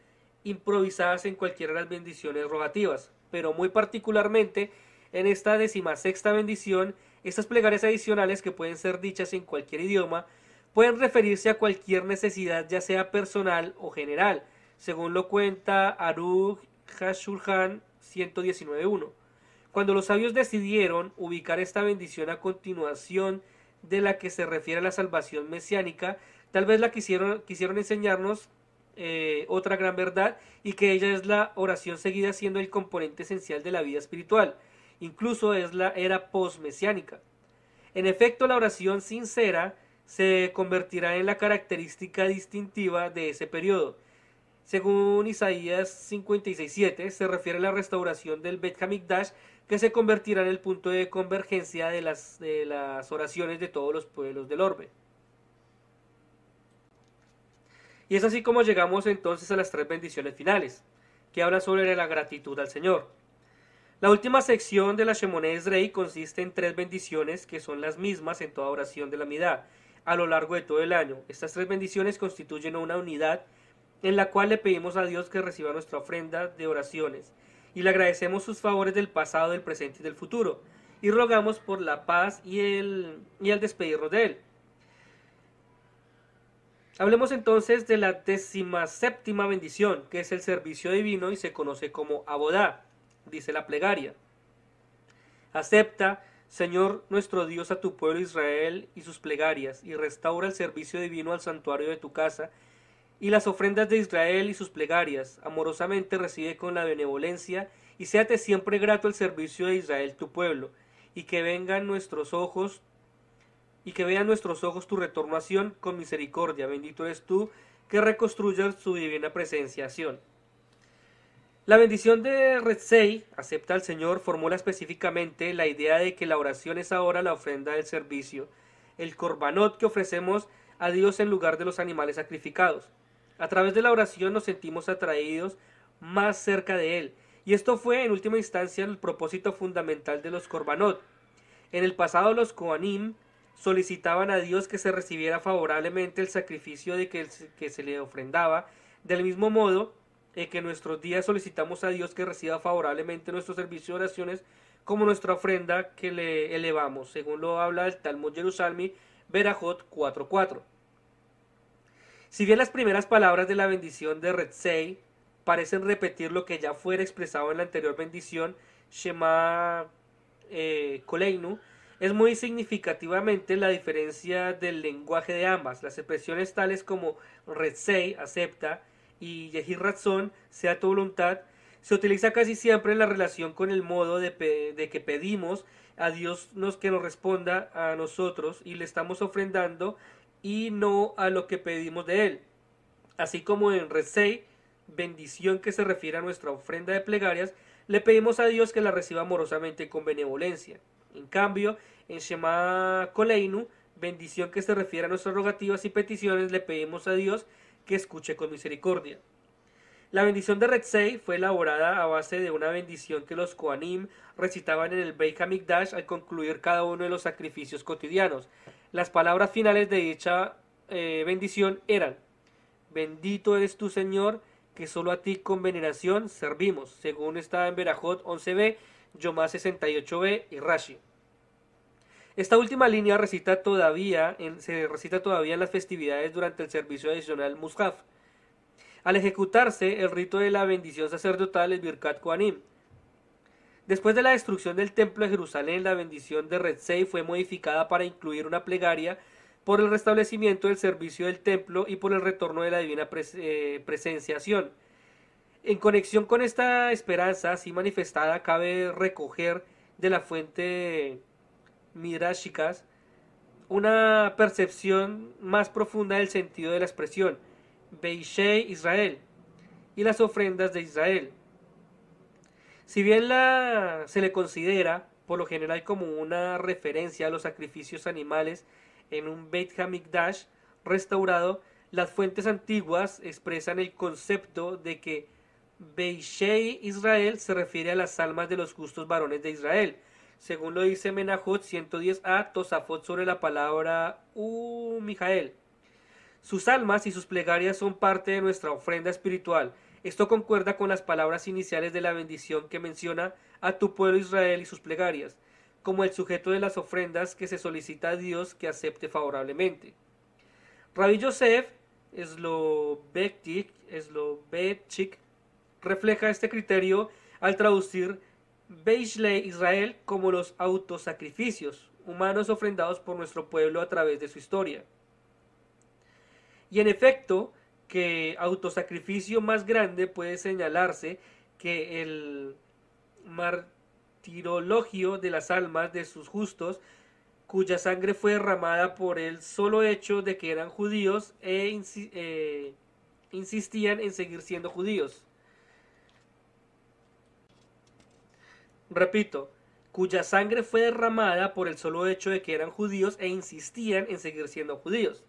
improvisadas en cualquiera de las bendiciones rogativas, pero muy particularmente en esta 16ª bendición, estas plegarias adicionales, que pueden ser dichas en cualquier idioma, pueden referirse a cualquier necesidad, ya sea personal o general, según lo cuenta Aruch HaShulchan 119.1. Cuando los sabios decidieron ubicar esta bendición a continuación de la que se refiere a la salvación mesiánica, tal vez la quisieron enseñarnos otra gran verdad, y que ella es la oración seguida siendo el componente esencial de la vida espiritual, incluso es la era post-mesiánica. En efecto, la oración sincera se convertirá en la característica distintiva de ese periodo. Según Isaías 56.7, se refiere a la restauración del Beit HaMikdash, que se convertirá en el punto de convergencia de las oraciones de todos los pueblos del orbe. Y es así como llegamos entonces a las 3 bendiciones finales, que hablan sobre la gratitud al Señor. La última sección de la Shemoneh Esrei consiste en 3 bendiciones que son las mismas en toda oración de la Midá a lo largo de todo el año. Estas 3 bendiciones constituyen una unidad en la cual le pedimos a Dios que reciba nuestra ofrenda de oraciones, y le agradecemos sus favores del pasado, del presente y del futuro, y rogamos por la paz y al despedirnos de Él. Hablemos entonces de la 17ª bendición, que es el servicio divino y se conoce como Abodá. Dice la plegaria: acepta, Señor nuestro Dios, a tu pueblo Israel y sus plegarias, y restaura el servicio divino al santuario de tu casa, y las ofrendas de Israel y sus plegarias. Amorosamente recibe con la benevolencia, y séate siempre grato el servicio de Israel tu pueblo, y que vean nuestros ojos tu retorno a Sión con misericordia. Bendito eres tú, que reconstruyas su divina presenciación. La bendición de Retzei, acepta al Señor, formula específicamente la idea de que la oración es ahora la ofrenda del servicio, el korbanot que ofrecemos a Dios en lugar de los animales sacrificados. A través de la oración nos sentimos atraídos más cerca de Él, y esto fue en última instancia el propósito fundamental de los korbanot. En el pasado los Kohanim solicitaban a Dios que se recibiera favorablemente el sacrificio que se le ofrendaba, del mismo modo que en nuestros días solicitamos a Dios que reciba favorablemente nuestro servicio de oraciones como nuestra ofrenda que le elevamos, según lo habla el Talmud Yerushalmi, Berajot 4.4. Si bien las primeras palabras de la bendición de Retzei parecen repetir lo que ya fuera expresado en la anterior bendición, Shema Koleinu, es muy significativamente la diferencia del lenguaje de ambas. Las expresiones tales como Retzei, acepta, y Yehi Ratzon, sea tu voluntad, se utiliza casi siempre en la relación con el modo de que pedimos a Dios que nos responda a nosotros y le estamos ofrendando, y no a lo que pedimos de Él. Así como en Retzei, bendición que se refiere a nuestra ofrenda de plegarias, le pedimos a Dios que la reciba amorosamente y con benevolencia. En cambio, en Shema Koleinu, bendición que se refiere a nuestras rogativas y peticiones, le pedimos a Dios que escuche con misericordia. La bendición de Retzei fue elaborada a base de una bendición que los Kohanim recitaban en el Beit HaMikdash al concluir cada uno de los sacrificios cotidianos. Las palabras finales de dicha bendición eran: bendito eres tú, Señor, que solo a ti con veneración servimos, según está en Berajot 11b, Yomá 68b y Rashi. Esta última línea se recita todavía en las festividades durante el servicio adicional Mushaf. Al ejecutarse el rito de la bendición sacerdotal, el Birkat Kohanim, Después de la destrucción del templo de Jerusalén, la bendición de Retsei fue modificada para incluir una plegaria por el restablecimiento del servicio del templo y por el retorno de la divina presenciación. En conexión con esta esperanza así manifestada, cabe recoger de la fuente Midrashicas una percepción más profunda del sentido de la expresión Beishei Israel y las ofrendas de Israel. Si bien se le considera por lo general como una referencia a los sacrificios animales en un Beit HaMikdash restaurado, las fuentes antiguas expresan el concepto de que Beishei Israel se refiere a las almas de los justos varones de Israel, según lo dice Menahot 110a, Tosafot sobre la palabra Mijael. Sus almas y sus plegarias son parte de nuestra ofrenda espiritual. Esto concuerda con las palabras iniciales de la bendición que menciona a tu pueblo Israel y sus plegarias, como el sujeto de las ofrendas que se solicita a Dios que acepte favorablemente. Rabbi Yosef Soloveitchik refleja este criterio al traducir Beishlei Israel como los autosacrificios humanos ofrendados por nuestro pueblo a través de su historia. Y en efecto, que autosacrificio más grande puede señalarse que el martirologio de las almas de sus justos, cuya sangre fue derramada por el solo hecho de que eran judíos e insistían en seguir siendo judíos. Repito, cuya sangre fue derramada por el solo hecho de que eran judíos e insistían en seguir siendo judíos.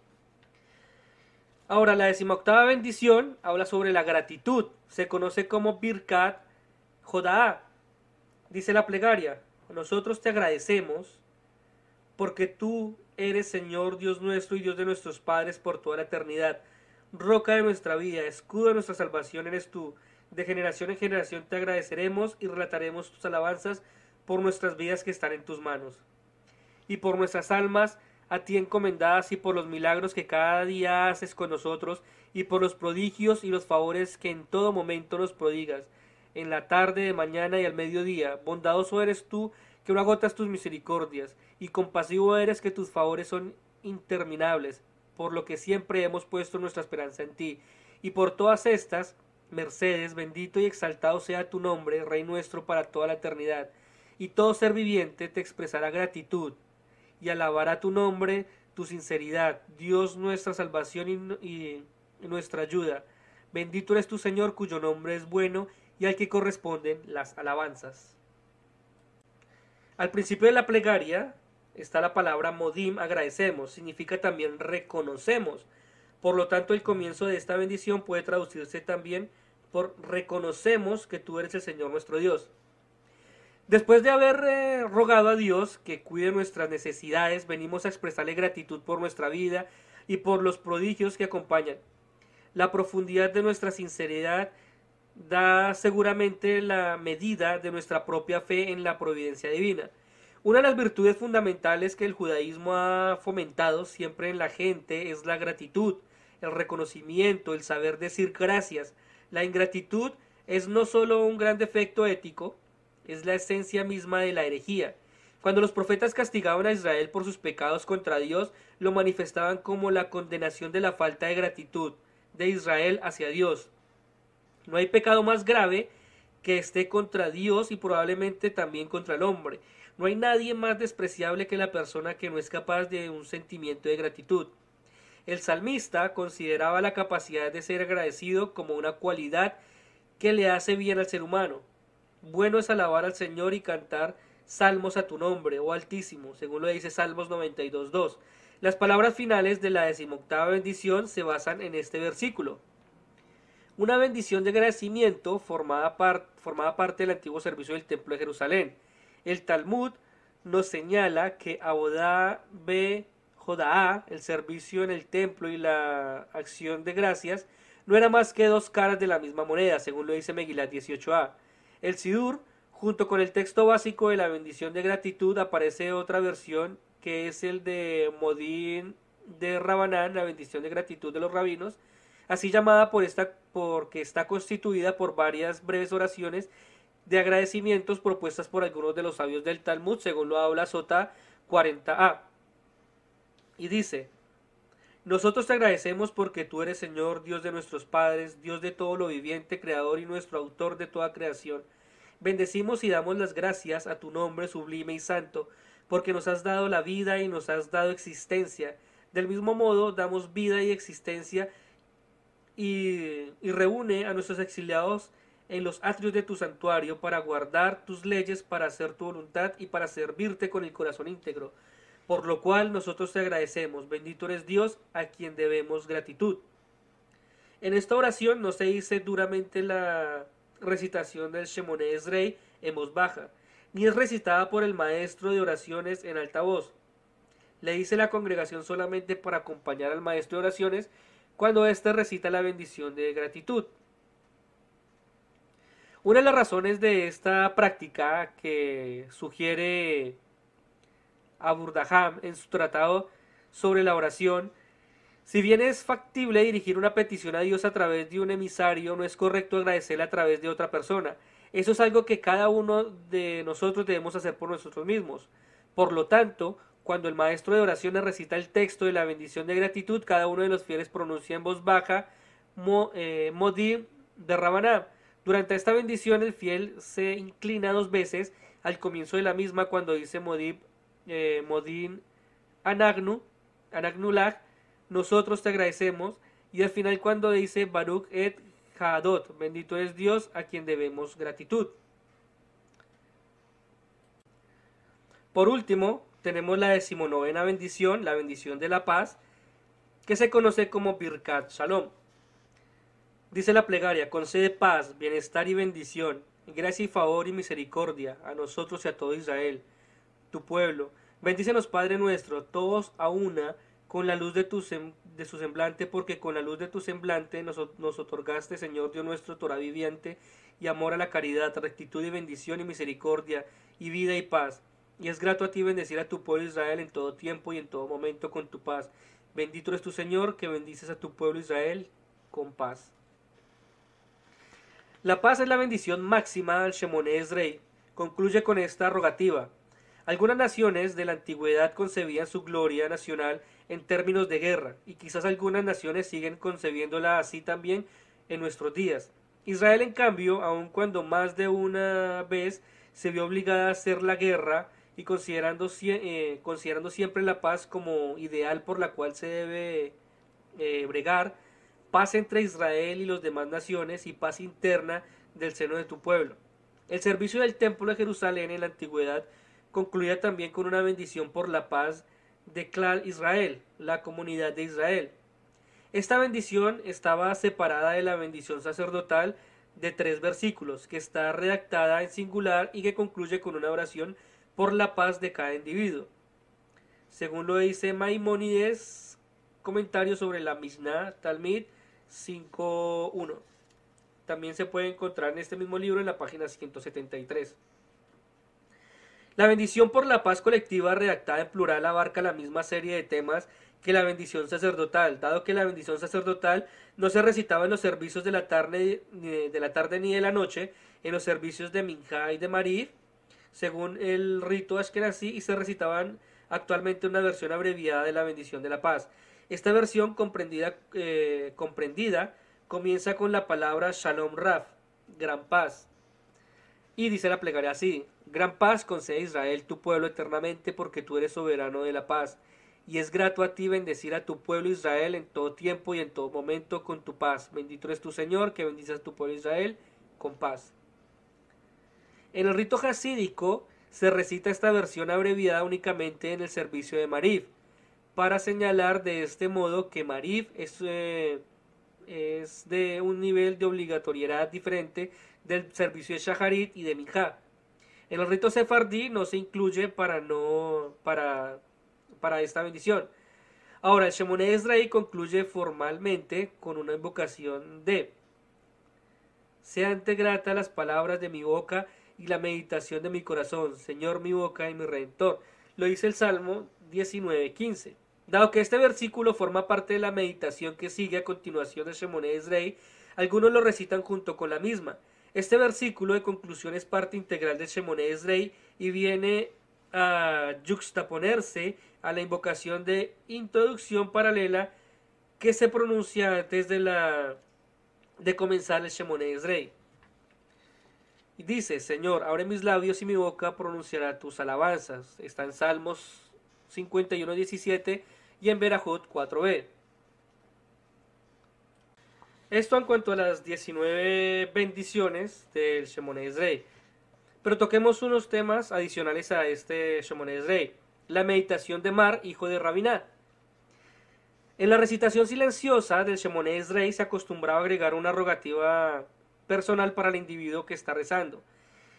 Ahora, la 18ª bendición habla sobre la gratitud. Se conoce como Birkat Jodaá. Dice la plegaria: nosotros te agradecemos porque tú eres Señor Dios nuestro y Dios de nuestros padres por toda la eternidad. Roca de nuestra vida, escudo de nuestra salvación eres tú. De generación en generación te agradeceremos y relataremos tus alabanzas por nuestras vidas que están en tus manos. Y por nuestras almas a ti encomendadas, y por los milagros que cada día haces con nosotros, y por los prodigios y los favores que en todo momento nos prodigas, en la tarde, de mañana y al mediodía. Bondadoso eres tú, que no agotas tus misericordias, y compasivo eres, que tus favores son interminables, por lo que siempre hemos puesto nuestra esperanza en ti. Y por todas estas mercedes, bendito y exaltado sea tu nombre, Rey nuestro, para toda la eternidad. Y todo ser viviente te expresará gratitud y alabará tu nombre, tu sinceridad, Dios nuestra salvación y nuestra ayuda. Bendito eres tu Señor, cuyo nombre es bueno y al que corresponden las alabanzas. Al principio de la plegaria está la palabra modim, agradecemos, significa también reconocemos. Por lo tanto, el comienzo de esta bendición puede traducirse también por reconocemos que tú eres el Señor nuestro Dios. Después de haber rogado a Dios que cuide nuestras necesidades, venimos a expresarle gratitud por nuestra vida y por los prodigios que acompañan. La profundidad de nuestra sinceridad da seguramente la medida de nuestra propia fe en la providencia divina. Una de las virtudes fundamentales que el judaísmo ha fomentado siempre en la gente es la gratitud, el reconocimiento, el saber decir gracias. La ingratitud es no solo un gran defecto ético, es la esencia misma de la herejía. Cuando los profetas castigaban a Israel por sus pecados contra Dios, lo manifestaban como la condenación de la falta de gratitud de Israel hacia Dios. No hay pecado más grave que esté contra Dios y probablemente también contra el hombre. No hay nadie más despreciable que la persona que no es capaz de un sentimiento de gratitud. El salmista consideraba la capacidad de ser agradecido como una cualidad que le hace bien al ser humano. Bueno es alabar al Señor y cantar salmos a tu nombre, oh Altísimo, según lo dice Salmos 92.2. Las palabras finales de la 18ª bendición se basan en este versículo. Una bendición de agradecimiento formaba parte del antiguo servicio del Templo de Jerusalén. El Talmud nos señala que Abodá be Jodaá, el servicio en el templo y la acción de gracias, no era más que dos caras de la misma moneda, según lo dice Megilat 18a. El Sidur, junto con el texto básico de la bendición de gratitud, aparece otra versión que es el de Modín de Rabanán, la bendición de gratitud de los rabinos, así llamada porque está constituida por varias breves oraciones de agradecimientos propuestas por algunos de los sabios del Talmud, según lo habla Sota 40a. Y dice: nosotros te agradecemos porque tú eres Señor, Dios de nuestros padres, Dios de todo lo viviente, Creador y nuestro autor de toda creación. Bendecimos y damos las gracias a tu nombre sublime y santo, porque nos has dado la vida y nos has dado existencia. Del mismo modo, damos vida y existencia y reúne a nuestros exiliados en los atrios de tu santuario para guardar tus leyes, para hacer tu voluntad y para servirte con el corazón íntegro. Por lo cual nosotros te agradecemos. Bendito eres Dios, a quien debemos gratitud. En esta oración no se dice duramente la recitación del Shemoneh Esrei en voz baja, ni es recitada por el maestro de oraciones en alta voz. Le dice la congregación solamente para acompañar al maestro de oraciones cuando éste recita la bendición de gratitud. Una de las razones de esta práctica que sugiere Aburdaham en su tratado sobre la oración: si bien es factible dirigir una petición a Dios a través de un emisario, no es correcto agradecerle a través de otra persona. Eso es algo que cada uno de nosotros debemos hacer por nosotros mismos. Por lo tanto, cuando el maestro de oraciones recita el texto de la bendición de gratitud, cada uno de los fieles pronuncia en voz baja Modí de Rabaná. Durante esta bendición el fiel se inclina 2 veces al comienzo de la misma cuando dice Modín Anagnulag, nosotros te agradecemos, y al final cuando dice Baruch et Hadot, bendito es Dios a quien debemos gratitud. Por último, tenemos la 19ª bendición, la bendición de la paz, que se conoce como Birkat Shalom. Dice la plegaria: concede paz, bienestar y bendición, gracia y favor y misericordia a nosotros y a todo Israel, tu pueblo. Bendícenos, Padre nuestro, todos a una, con la luz de su semblante, porque con la luz de tu semblante nos otorgaste, Señor Dios nuestro, Torah viviente, y amor a la caridad, rectitud y bendición y misericordia, y vida y paz. Y es grato a ti bendecir a tu pueblo Israel en todo tiempo y en todo momento con tu paz. Bendito eres tu Señor, que bendices a tu pueblo Israel con paz. La paz es la bendición máxima al Shemoneh Esrei. Concluye con esta rogativa: algunas naciones de la antigüedad concebían su gloria nacional en términos de guerra, y quizás algunas naciones siguen concebiéndola así también en nuestros días. Israel, en cambio, aun cuando más de una vez se vio obligada a hacer la guerra y considerando siempre la paz como ideal por la cual se debe bregar, paz entre Israel y las demás naciones y paz interna del seno de tu pueblo. El servicio del templo de Jerusalén en la antigüedad concluía también con una bendición por la paz de Klal Israel, la comunidad de Israel. Esta bendición estaba separada de la bendición sacerdotal de 3 versículos, que está redactada en singular y que concluye con una oración por la paz de cada individuo. Según lo dice Maimónides, comentario sobre la Mishnah Talmid 5.1. También se puede encontrar en este mismo libro en la página 173. La bendición por la paz colectiva redactada en plural abarca la misma serie de temas que la bendición sacerdotal, dado que la bendición sacerdotal no se recitaba en los servicios de la tarde ni de la noche, en los servicios de Minjá y de Mariv, según el rito Ashkenazí, y se recitaban actualmente una versión abreviada de la bendición de la paz. Esta versión comprendida comienza con la palabra Shalom Raf, gran paz. Y dice la plegaria así: gran paz concede a Israel tu pueblo eternamente, porque tú eres soberano de la paz. Y es grato a ti bendecir a tu pueblo Israel en todo tiempo y en todo momento con tu paz. Bendito eres tu Señor, que bendices a tu pueblo Israel con paz. En el rito jasídico se recita esta versión abreviada únicamente en el servicio de Mariv, para señalar de este modo que Mariv es de un nivel de obligatoriedad diferente del servicio de Shaharit y de Minjá. En el rito sefardí no se incluye para esta bendición. Ahora, el Shemoneh Esrei concluye formalmente con una invocación de: seante grata las palabras de mi boca y la meditación de mi corazón, Señor mi boca y mi Redentor. Lo dice el Salmo 19:15. Dado que este versículo forma parte de la meditación que sigue a continuación del Shemoneh Esrei, algunos lo recitan junto con la misma. Este versículo de conclusión es parte integral del Shemoneh Esrei y viene a yuxtaponerse a la invocación de introducción paralela que se pronuncia antes de comenzar el Shemoneh Esrei. Y dice: Señor, abre mis labios y mi boca pronunciará tus alabanzas. Está en Salmos 51:17 y en Berajot 4b. Esto en cuanto a las 19 bendiciones del Shemoneh Esrei. Pero toquemos unos temas adicionales a este Shemoneh Esrei. La meditación de Mar, hijo de Rabiná. En la recitación silenciosa del Shemoneh Esrei se acostumbraba a agregar una rogativa personal para el individuo que está rezando.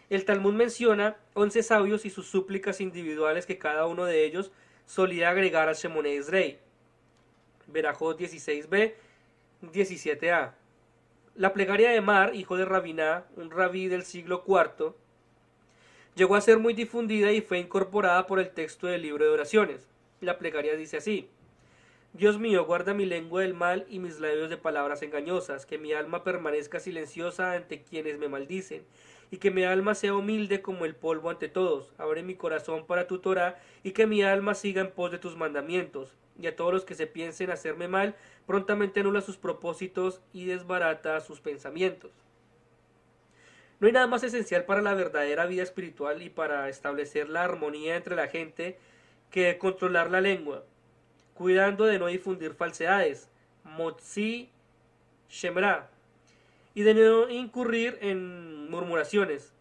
El Talmud menciona 11 sabios y sus súplicas individuales que cada uno de ellos solía agregar al Shemoneh Esrei. Berajot 16b, 17a. La plegaria de Mar, hijo de Rabiná, un rabí del siglo IV, llegó a ser muy difundida y fue incorporada por el texto del libro de oraciones. La plegaria dice así: Dios mío, guarda mi lengua del mal y mis labios de palabras engañosas, que mi alma permanezca silenciosa ante quienes me maldicen, y que mi alma sea humilde como el polvo ante todos. Abre mi corazón para tu Torá, y que mi alma siga en pos de tus mandamientos. Y a todos los que se piensen hacerme mal, prontamente anula sus propósitos y desbarata sus pensamientos. No hay nada más esencial para la verdadera vida espiritual y para establecer la armonía entre la gente que controlar la lengua, cuidando de no difundir falsedades, motzi shemra, y de no incurrir en murmuraciones.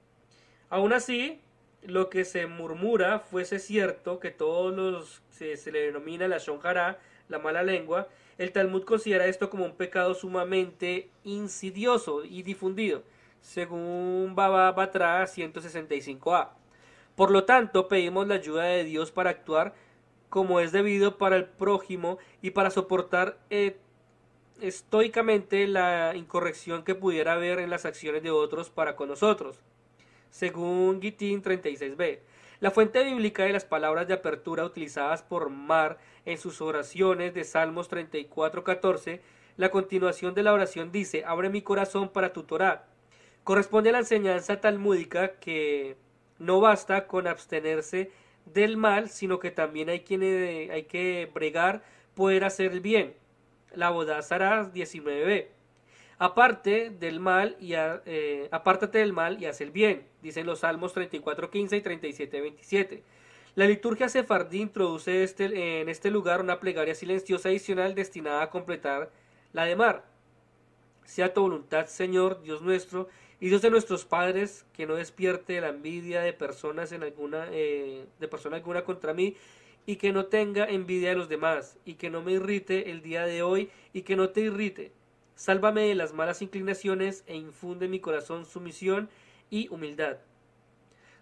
Aún así, lo que se murmura fuese cierto, que todos los se le denomina la shon hara, la mala lengua, el Talmud considera esto como un pecado sumamente insidioso y difundido, según Baba Batra 165a. Por lo tanto, pedimos la ayuda de Dios para actuar como es debido para el prójimo y para soportar estoicamente la incorrección que pudiera haber en las acciones de otros para con nosotros, según Gitín 36b. La fuente bíblica de las palabras de apertura utilizadas por Mar en sus oraciones de Salmos 34:14, la continuación de la oración dice: abre mi corazón para tu Torá. Corresponde a la enseñanza talmúdica que no basta con abstenerse del mal, sino que también hay que bregar poder hacer el bien. La Bodá Zará 19b. Apártate del mal y haz el bien, dicen los Salmos 34:15 y 37:27. La liturgia sefardí introduce en este lugar una plegaria silenciosa adicional destinada a completar la de Mar. Sea tu voluntad, Señor, Dios nuestro, y Dios de nuestros padres, que no despierte la envidia de persona alguna contra mí, y que no tenga envidia de los demás, y que no me irrite el día de hoy, y que no te irrite. Sálvame de las malas inclinaciones e infunde en mi corazón sumisión y humildad.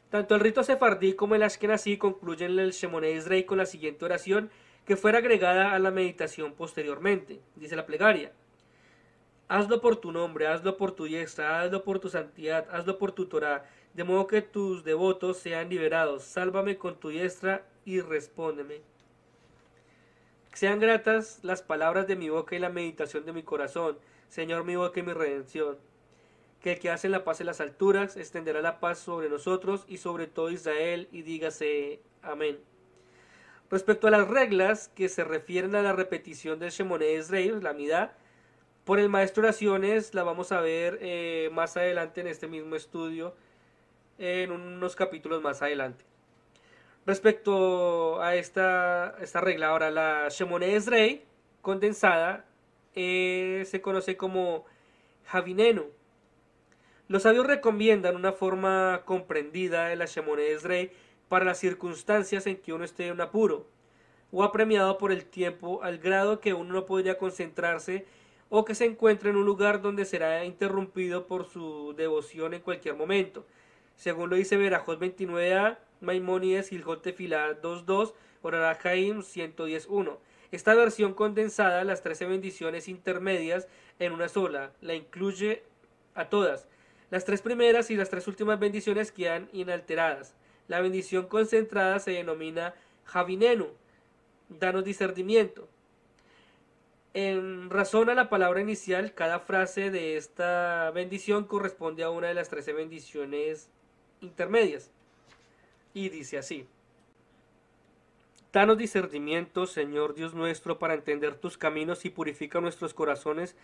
Tanto el rito sefardí como el ashkenazí concluyen el Shemoneh Esrei con la siguiente oración, que fuera agregada a la meditación posteriormente. Dice la plegaria: hazlo por tu nombre, hazlo por tu diestra, hazlo por tu santidad, hazlo por tu Torá, de modo que tus devotos sean liberados. Sálvame con tu diestra y respóndeme. Sean gratas las palabras de mi boca y la meditación de mi corazón, Señor, mi boca y mi redención. Que el que hace la paz en las alturas extenderá la paz sobre nosotros y sobre todo Israel, y dígase amén. Respecto a las reglas que se refieren a la repetición del Shemoneh Esrei, la Midá, por el maestro oraciones, la vamos a ver más adelante en este mismo estudio, en unos capítulos más adelante. Respecto a esta regla, ahora la Shemoneh Esrei condensada se conoce como Javinenu. Los sabios recomiendan una forma comprendida de la Shemoneh Esrei para las circunstancias en que uno esté en un apuro o apremiado por el tiempo, al grado que uno no podría concentrarse o que se encuentre en un lugar donde será interrumpido por su devoción en cualquier momento. Según lo dice Berajot 29a, Maimónides Hilhot Tefilá 2.2, Orará Haim 110.1. Esta versión condensada, las 13 bendiciones intermedias en una sola, la incluye a todas. Las 3 primeras y las 3 últimas bendiciones quedan inalteradas. La bendición concentrada se denomina Javinenu, danos discernimiento. En razón a la palabra inicial, cada frase de esta bendición corresponde a una de las 13 bendiciones intermedias. Y dice así: Danos discernimiento, Señor Dios nuestro, para entender tus caminos y purifica nuestros corazones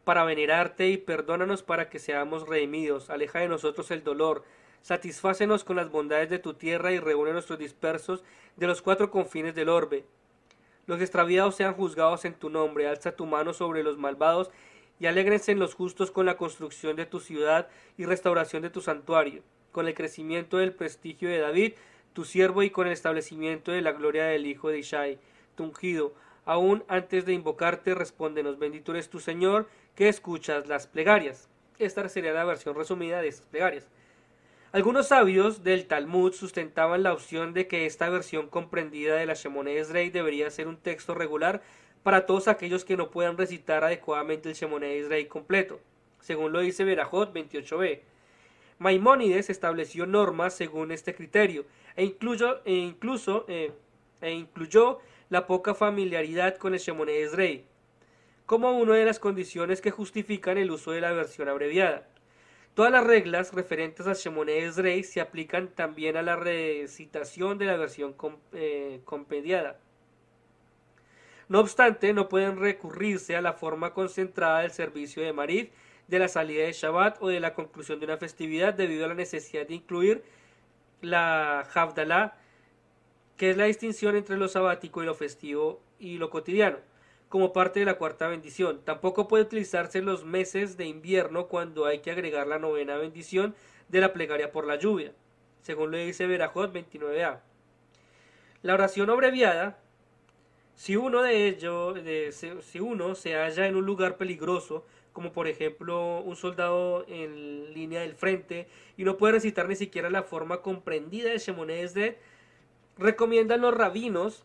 para venerarte y perdónanos para que seamos redimidos. Aleja de nosotros el dolor, satisfácenos con las bondades de tu tierra y reúne nuestros dispersos de los 4 confines del orbe. Los extraviados sean juzgados en tu nombre, alza tu mano sobre los malvados y alégrense en los justos con la construcción de tu ciudad y restauración de tu santuario, con el crecimiento del prestigio de David, tu siervo, y con el establecimiento de la gloria del hijo de Ishai, tu ungido. Aún antes de invocarte, respóndenos, bendito eres tu Señor, que escuchas las plegarias. Esta sería la versión resumida de estas plegarias. Algunos sabios del Talmud sustentaban la opción de que esta versión comprendida de la Shemoneh Esrei debería ser un texto regular para todos aquellos que no puedan recitar adecuadamente el Shemoneh Esrei completo, según lo dice Berajot 28b. Maimónides estableció normas según este criterio e incluyó la poca familiaridad con el Shemoneh Esrei como una de las condiciones que justifican el uso de la versión abreviada. Todas las reglas referentes al Shemoneh Esrei se aplican también a la recitación de la versión compendiada. No obstante, no pueden recurrirse a la forma concentrada del servicio de Mariv, de la salida de Shabbat o de la conclusión de una festividad, debido a la necesidad de incluir la Havdalah, que es la distinción entre lo sabático y lo festivo y lo cotidiano, como parte de la 4ª bendición. Tampoco puede utilizarse en los meses de invierno, cuando hay que agregar la 9ª bendición de la plegaria por la lluvia, según lo dice Berajot 29a. La oración abreviada, si uno se halla en un lugar peligroso, como por ejemplo un soldado en línea del frente, y no puede recitar ni siquiera la forma comprendida de Shemoneh Esrei, recomiendan los rabinos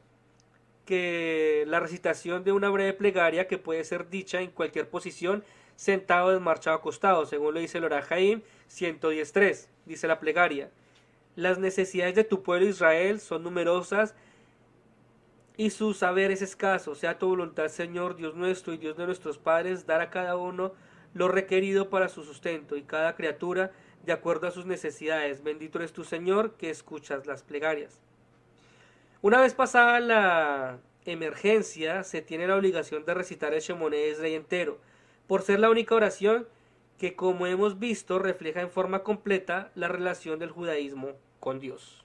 que la recitación de una breve plegaria que puede ser dicha en cualquier posición, sentado, desmarchado, acostado, según lo dice el Orach Haim 110.3. Dice la plegaria: las necesidades de tu pueblo Israel son numerosas y su saber es escaso. Sea tu voluntad, Señor, Dios nuestro y Dios de nuestros padres, dar a cada uno lo requerido para su sustento, y cada criatura de acuerdo a sus necesidades. Bendito eres tu Señor, que escuchas las plegarias. Una vez pasada la emergencia, se tiene la obligación de recitar el Shemoneh Esrei entero, por ser la única oración que, como hemos visto, refleja en forma completa la relación del judaísmo con Dios.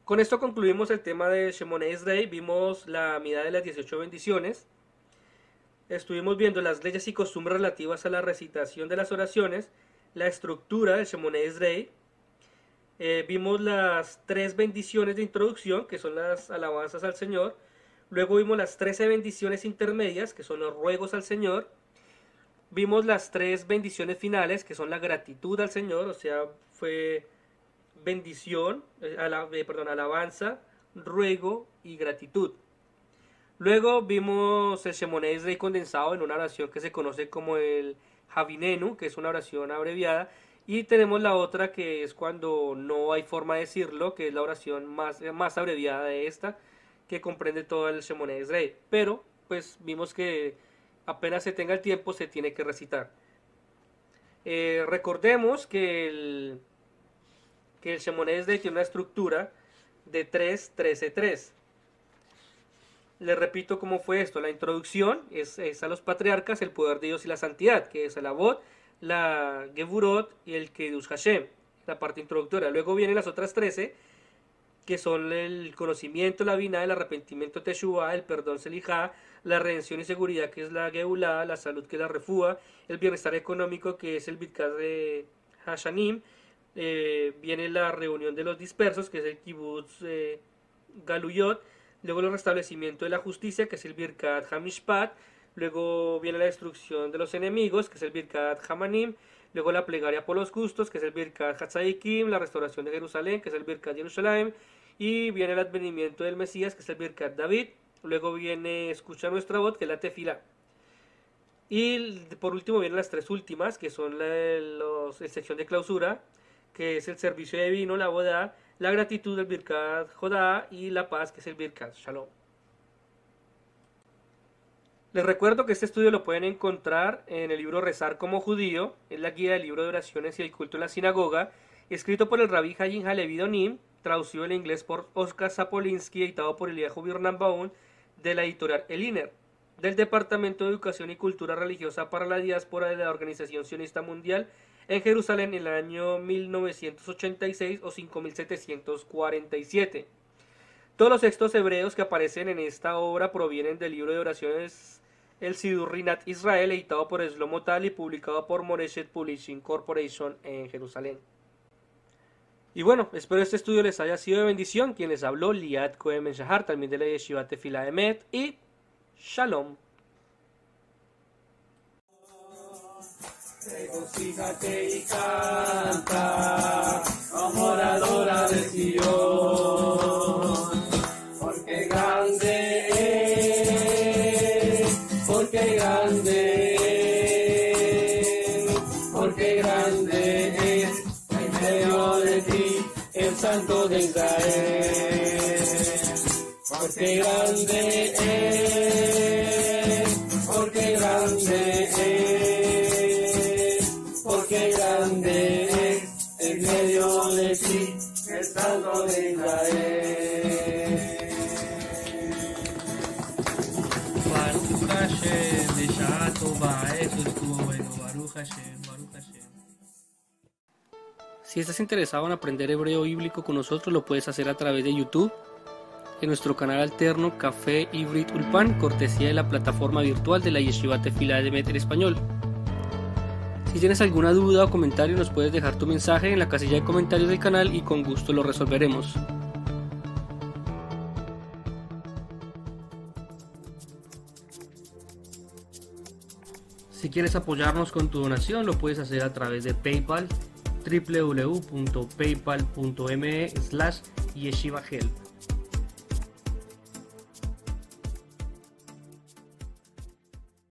Con esto concluimos el tema de Shemoneh Esrei. Vimos la mitad de las 18 bendiciones. Estuvimos viendo las leyes y costumbres relativas a la recitación de las oraciones, la estructura del Shemoneh Esrei. Vimos las 3 bendiciones de introducción, que son las alabanzas al Señor. Luego vimos las 13 bendiciones intermedias, que son los ruegos al Señor. Vimos las 3 bendiciones finales, que son la gratitud al Señor, o sea, fue bendición, alabanza, ruego y gratitud. Luego vimos el Shemoneh Esrei condensado en una oración que se conoce como el Havinenu, que es una oración abreviada, y tenemos la otra, que es cuando no hay forma de decirlo, que es la oración más abreviada de esta, que comprende todo el Shemoneh Esrei. Pero pues vimos que apenas se tenga el tiempo se tiene que recitar. Recordemos que el Shemoneh Esrei tiene una estructura de 3, 13, 3. Les repito cómo fue esto. La introducción es a los patriarcas, el poder de Dios y la santidad, que es el Avot, la Gevurot y el Kiddush Hashem, la parte introductoria. Luego vienen las otras 13, que son el conocimiento, la Binah, el arrepentimiento Teshuvah, el perdón Selijá, la redención y seguridad, que es la Geulah, la salud, que es la Refúa, el bienestar económico, que es el Bidkat de Hashanim. Viene la reunión de los dispersos, que es el Kibbutz Galuyot. Luego el restablecimiento de la justicia, que es el Birkat Hamishpat. Luego viene la destrucción de los enemigos, que es el Birkat Hamanim. Luego la plegaria por los justos, que es el Birkat Hatzadikim. La restauración de Jerusalén, que es el Birkat Jerusalén. Y viene el advenimiento del Mesías, que es el Birkat David. Luego viene escucha nuestra voz, que es la Tefila. Y por último vienen las 3 últimas, que son la sección de clausura, que es el servicio de vino, la boda, la gratitud del Birkat Jodá y la paz, que es el Birkat Shalom. Les recuerdo que este estudio lo pueden encontrar en el libro Rezar como Judío, es la guía del libro de oraciones y el culto en la sinagoga, escrito por el rabí Hayyim Halevi Donim, traducido al inglés por Oscar Sapolinsky, editado por Eliyahu Birnbaum, de la editorial Eliner, del Departamento de Educación y Cultura Religiosa para la Diáspora de la Organización Sionista Mundial en Jerusalén en el año 1986 o 5747. Todos los textos hebreos que aparecen en esta obra provienen del libro de oraciones El Sidur Rinat Israel, editado por Shlomo Tal y publicado por Moreshet Publishing Corporation en Jerusalén. Y bueno, espero este estudio les haya sido de bendición. Quien les habló, Liat Cohen Ben Shahar, también de la Yeshiva Tefilá Emet, y Shalom. Regocíjate y canta, adoradora de Sion, porque grande es, porque grande es, porque grande es en medio de ti el Santo de Israel, porque grande es, porque grande es. Porque grande es en medio de ti el Santo de Israel. Baruch Hashem, בשעה טובה, eso estuvo bueno. Baruch Hashem, Baruch Hashem. Si estás interesado en aprender hebreo bíblico con nosotros, lo puedes hacer a través de YouTube, en nuestro canal alterno Café Ivrit Ulpan, cortesía de la plataforma virtual de la Yeshiva Tefilá Emet en español. Si tienes alguna duda o comentario, nos puedes dejar tu mensaje en la casilla de comentarios del canal y con gusto lo resolveremos. Si quieres apoyarnos con tu donación, lo puedes hacer a través de PayPal, www.paypal.me/yeshivahelp.